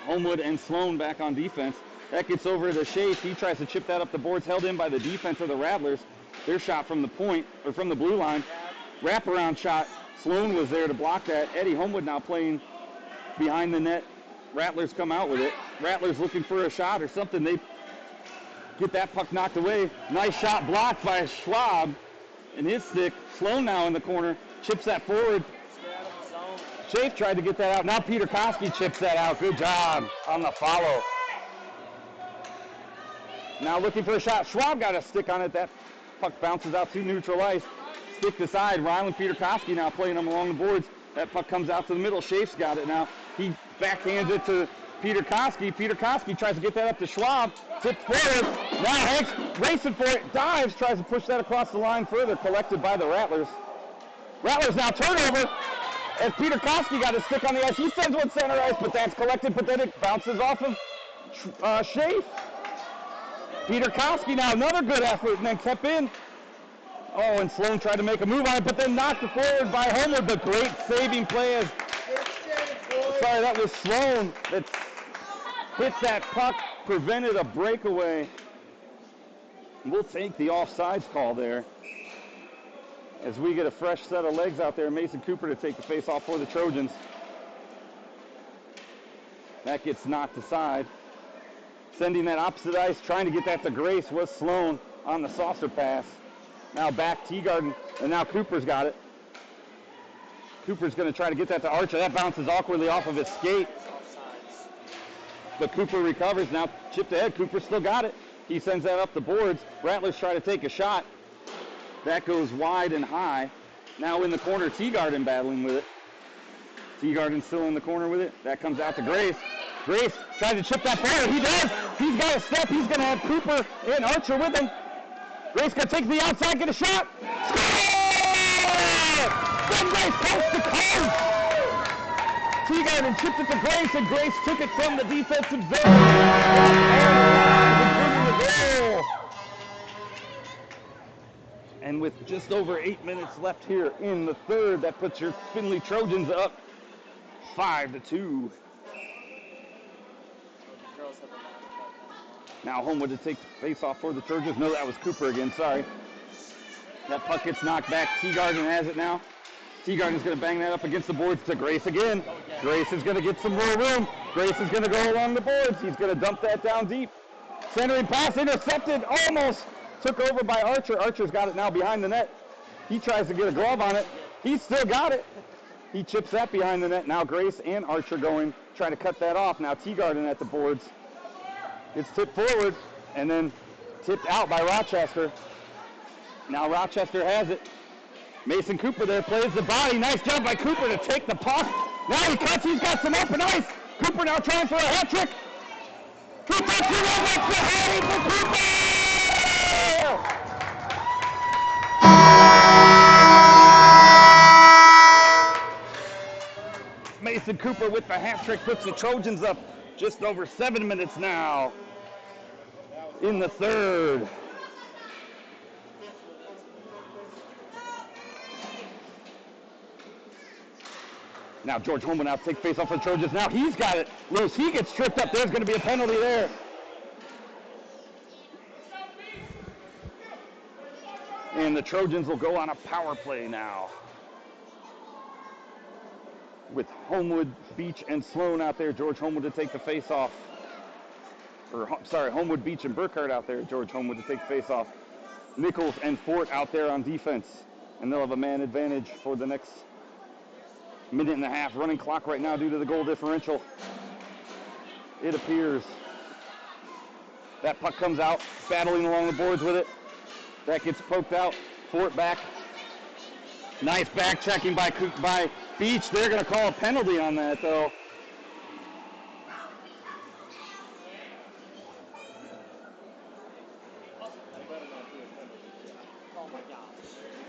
Homewood and Sloan back on defense. That gets over to Schaaf. He tries to chip that up the boards, held in by the defense of the Rattlers. Their shot from the point, or from the blue line. Wraparound shot. Sloan was there to block that. Eddie Homewood now playing behind the net. Rattlers come out with it. Rattlers looking for a shot or something. They get that puck knocked away. Nice shot blocked by Schwab and his stick. Sloan now in the corner. Chips that forward. Schaaf tried to get that out. Now Peter Koski chips that out. Good job on the follow. Now looking for a shot. Schwab got a stick on it. That puck bounces out to neutral ice. Stick to side. Ryland Peter Koski now playing them along the boards. That puck comes out to the middle. Schaaf's got it now. He backhands it to Peter Koski. Peter Koski tries to get that up to Schwab. Tips forward. Now Hanks racing for it. Dives. Tries to push that across the line further. Collected by the Rattlers. Rattlers now turnover. As Peter Koski got his stick on the ice. He sends one center ice, but that's collected. But then it bounces off of Schaaf. Peter Koski now another good effort and then kept in. Oh, and Sloan tried to make a move on it, but then knocked it forward by Homewood. But great saving play as, sorry, that was Sloan that hit that puck, prevented a breakaway. We'll take the offsides call there as we get a fresh set of legs out there. Mason Cooper to take the face off for the Trojans. That gets knocked aside. Sending that opposite ice, trying to get that to Grace was Sloan on the saucer pass. Now back Teagarden, and now Cooper's got it. Cooper's going to try to get that to Archer. That bounces awkwardly off of his skate. But Cooper recovers. Now chipped ahead. Cooper still got it. He sends that up the boards. Rattlers try to take a shot. That goes wide and high. Now in the corner, Teagarden battling with it. Teagarden still in the corner with it. That comes out to Grace. Grace tried to chip that forward. He does. He's got a step. He's going to have Cooper and Archer with him. Grace going to take to the outside, get a shot. Score! From Grace, coast to coast. Teagarden chipped it to Grace, and Grace took it from the defensive zone. And with just over 8 minutes left here in the third, that puts your Findlay Trojans up 5-2. Now Homewood to take the face off for the Trojans. No, that was Cooper again, sorry. That puck gets knocked back. Teagarden has it now. Teagarden's going to bang that up against the boards to Grace again. Grace is going to get some more room. Grace is going to go along the boards. He's going to dump that down deep. Centering pass intercepted, almost took over by Archer. Archer's got it now behind the net. He tries to get a glove on it. He's still got it. He chips that behind the net. Now Grace and Archer going, trying to cut that off. Now Teagarden at the boards. It's tipped forward and then tipped out by Rochester. Now Rochester has it. Mason Cooper there plays the body. Nice job by Cooper to take the puck. Now he cuts. He's got some open ice. Cooper now trying for a hat trick. Cooper, that's the heading for Cooper! Mason Cooper with the hat trick puts the Trojans up just over 7 minutes now in the third. Now George Holman now takes face off for the Trojans. Now he's got it loose. He gets tripped up. There's going to be a penalty there. And the Trojans will go on a power play now. With Homewood, Beach, and Sloan out there. George Homewood to take the face off. Homewood, Beach, and Burkhardt out there. George Homewood to take the face off. Nichols and Fort out there on defense. And they'll have a man advantage for the next minute and a half. Running clock right now due to the goal differential. It appears. That puck comes out, battling along the boards with it. That gets poked out. Fort back. Nice back checking by Beach. They're going to call a penalty on that, though.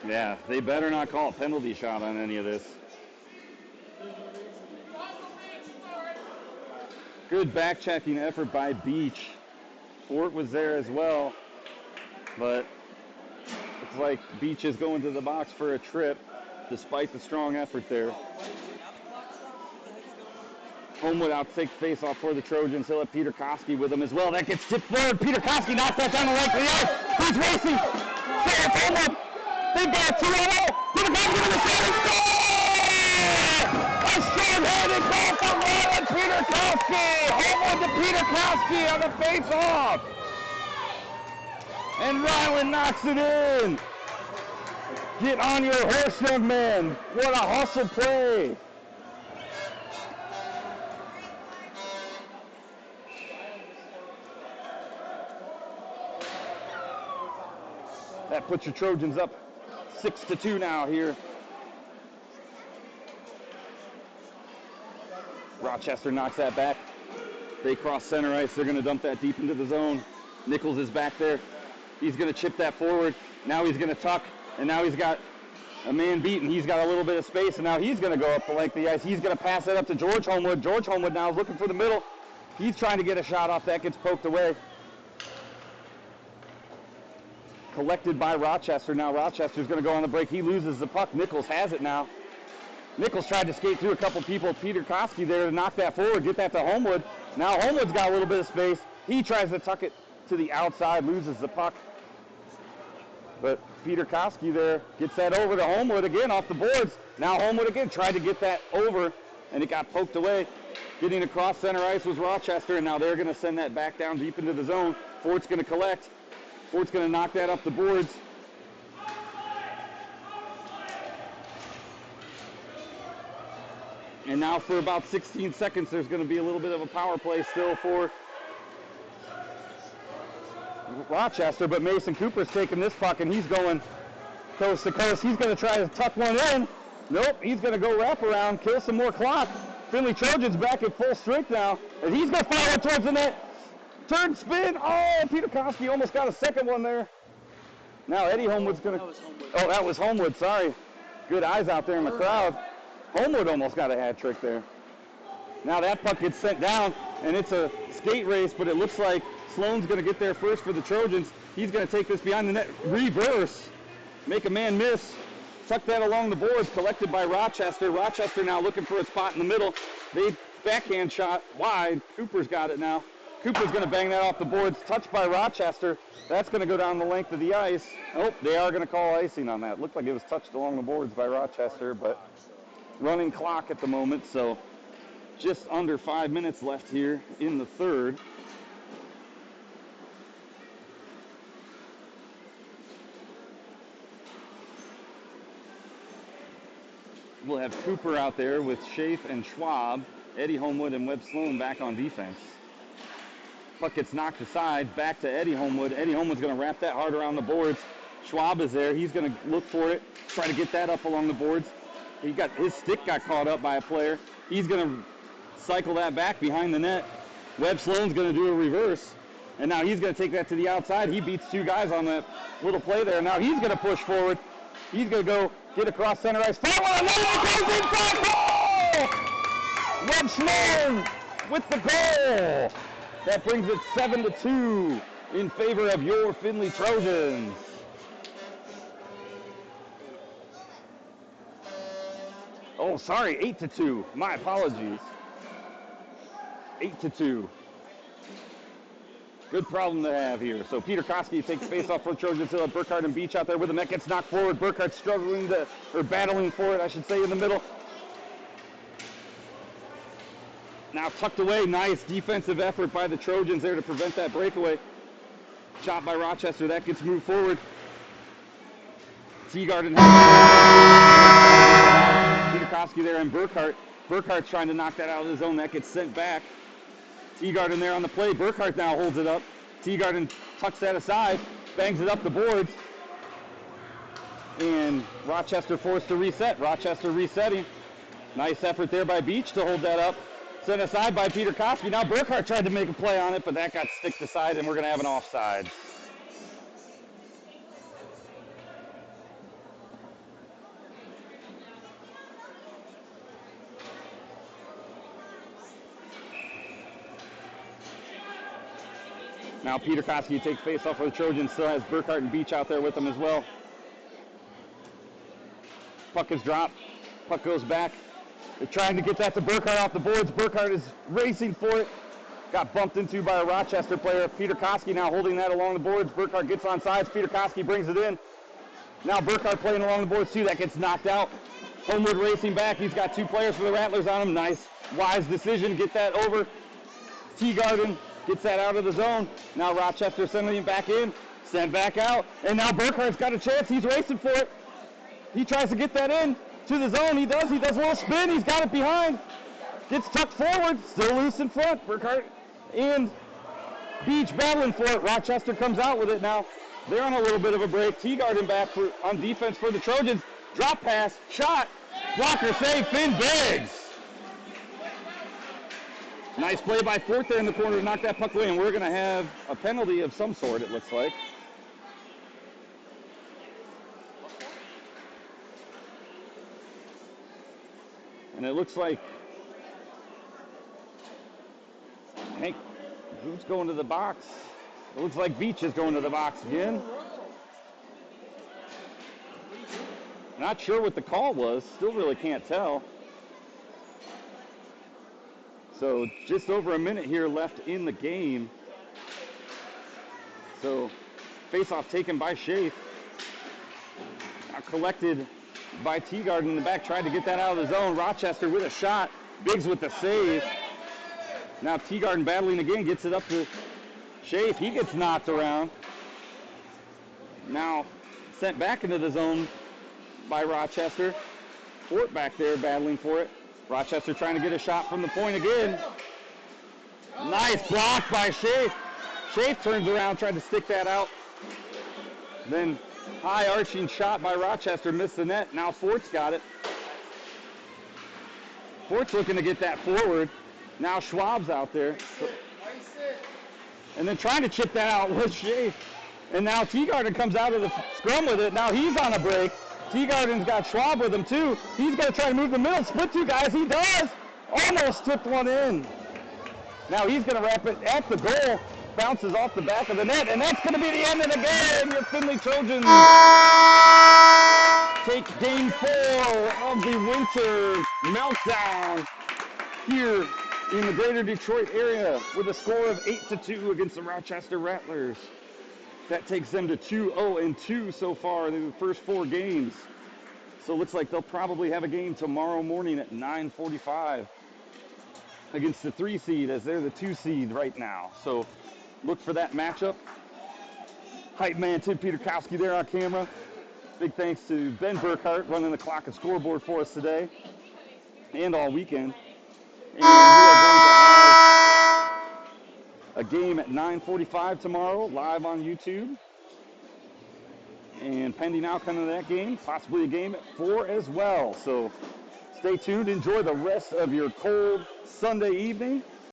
Yeah, they better not call a penalty shot on any of this. Good back checking effort by Beach. Fort was there as well, but it's like Beach is going to the box for a trip, despite the strong effort there. Homewood out to take face off for the Trojans. He'll have Peter Koski with him as well. That gets tipped forward. Peter Koski knocks that down the length of the ice. He's racing. Homewood. They've got 2-0. Peter Koski with the save. A strong-handed goal from Ryland Peter Koski. Homewood to Peter Koski on the face-off. And Ryland knocks it in. Get on your horse, young man. What a hustle play. That puts your Trojans up 6-2 now here. Rochester knocks that back. They cross center ice. They're going to dump that deep into the zone. Nichols is back there. He's going to chip that forward. Now he's going to tuck. And now he's got a man beaten. He's got a little bit of space. And now he's going to go up the length of the ice. He's going to pass it up to George Homewood. George Homewood now is looking for the middle. He's trying to get a shot off. That gets poked away. Collected by Rochester. Now Rochester's going to go on the break. He loses the puck. Nichols has it now. Nichols tried to skate through a couple people. Peter Koski there to knock that forward, get that to Homewood. Now Homewood's got a little bit of space. He tries to tuck it to the outside, loses the puck. But Peter Koski there gets that over to Homewood again off the boards. Now Homewood again tried to get that over, and it got poked away. Getting across center ice was Rochester, and now they're going to send that back down deep into the zone. Fort's going to collect. Fort's going to knock that up the boards. And now for about 16 seconds, there's going to be a little bit of a power play still for Rochester, but Mason Cooper's taking this puck, and he's going coast to coast. He's going to try to tuck one in. Nope, he's going to go wrap around, kill some more clock. Findlay Trojans back at full strength now, and he's going to fire it towards the net. Turn, spin. Oh, Peter Koski almost got a second one there. Now Eddie Homewood's going to... Oh, that was Homewood, sorry. Good eyes out there in the crowd. Homewood almost got a hat trick there. Now that puck gets sent down, and it's a skate race, but it looks like Sloan's going to get there first for the Trojans. He's going to take this behind the net, reverse, make a man miss, tuck that along the boards, collected by Rochester. Rochester now looking for a spot in the middle. They backhand shot wide. Cooper's got it now. Cooper's going to bang that off the boards, touched by Rochester. That's going to go down the length of the ice. Oh, they are going to call icing on that. Looked like it was touched along the boards by Rochester, but running clock at the moment, so just under 5 minutes left here in the third. We'll have Cooper out there with Schaaf and Schwab, Eddie Homewood and Webb Sloan back on defense. Puck gets knocked aside, back to Eddie Homewood. Eddie Homewood's going to wrap that hard around the boards. Schwab is there. He's going to look for it, try to get that up along the boards. His stick got caught up by a player. He's going to cycle that back behind the net. Webb Sloan's going to do a reverse, and now he's going to take that to the outside. He beats two guys on that little play there. Now he's going to push forward. He's going to go get across center ice. Fire one, goes inside goal! Webb Sloan with the goal. That brings it 7-2 in favor of your Findlay Trojans. Oh, sorry, 8-2. My apologies. 8-2. Good problem to have here. So Peter Koski takes face off for Trojans. He'll have Burkhardt and Beach out there with him. That gets knocked forward. Burkhardt battling for it, I should say, in the middle. Now tucked away. Nice defensive effort by the Trojans there to prevent that breakaway. Shot by Rochester. That gets moved forward. Teagarden has Peter Koski there and Burkhardt. Burkhardt's trying to knock that out of the zone. That gets sent back. Teagarden there on the play. Burkhardt now holds it up. Teagarden tucks that aside, bangs it up the boards. And Rochester forced to reset. Rochester resetting. Nice effort there by Beach to hold that up. Sent aside by Peter Koski. Now Burkhardt tried to make a play on it, but that got sticked aside, and we're going to have an offside. Now Peter Koski takes face off for the Trojans. Still has Burkhardt and Beach out there with him as well. Puck is dropped. Puck goes back. They're trying to get that to Burkhardt off the boards. Burkhardt is racing for it. Got bumped into by a Rochester player. Peter Koski now holding that along the boards. Burkhardt gets on sides. Peter Koski brings it in. Now Burkhardt playing along the boards too. That gets knocked out. Homewood racing back. He's got two players for the Rattlers on him. Nice, wise decision. Get that over. Teagarden gets that out of the zone. Now Rochester sending him back in. Sent back out. And now Burkhardt's got a chance. He's racing for it. He tries to get that in to the zone. He does. He does a little spin. He's got it behind. Gets tucked forward. Still loose in front. Burkhardt and Beach battling for it. Rochester comes out with it now. They're on a little bit of a break. Teagarden back on defense for the Trojans. Drop pass. Shot. Blocker save. Finn Biggs. Nice play by Fort there in the corner to knock that puck away. And we're going to have a penalty of some sort, it looks like. And it looks like Hank, who's going to the box? It looks like Beach is going to the box again. Not sure what the call was. Still really can't tell. So just over a minute here left in the game. So face-off taken by Schaaf. Now collected by Teagarden in the back. Tried to get that out of the zone. Rochester with a shot. Biggs with the save. Now Teagarden battling again. Gets it up to Schaaf. He gets knocked around. Now sent back into the zone by Rochester. Fort back there battling for it. Rochester trying to get a shot from the point again. Nice block by Schaaf. Schaaf turns around, tried to stick that out. Then high arching shot by Rochester, missed the net. Now Fort's got it. Fort's looking to get that forward. Now Schwab's out there. And then trying to chip that out with Schaaf. And now Teagarden comes out of the scrum with it. Now he's on a break. Teagarden's got Schwab with him too. He's going to try to move the middle, split two guys. He does. Almost tipped one in. Now he's going to wrap it at the goal. Bounces off the back of the net, and that's going to be the end of the game. Your Findlay Trojans take game 4 of the winter meltdown here in the greater Detroit area with a score of 8-2 against the Rochester Rattlers. That takes them to 2-0-2 so far in the first 4 games. So it looks like they'll probably have a game tomorrow morning at 9:45 against the 3 seed, as they're the 2 seed right now. So look for that matchup. Hype man Tim Peterkowski there on camera. Big thanks to Ben Burkhardt running the clock and scoreboard for us today and all weekend. And we are going to have a game at 9:45 tomorrow, live on YouTube. And pending outcome of that game, possibly a game at 4 as well. So stay tuned. Enjoy the rest of your cold Sunday evening.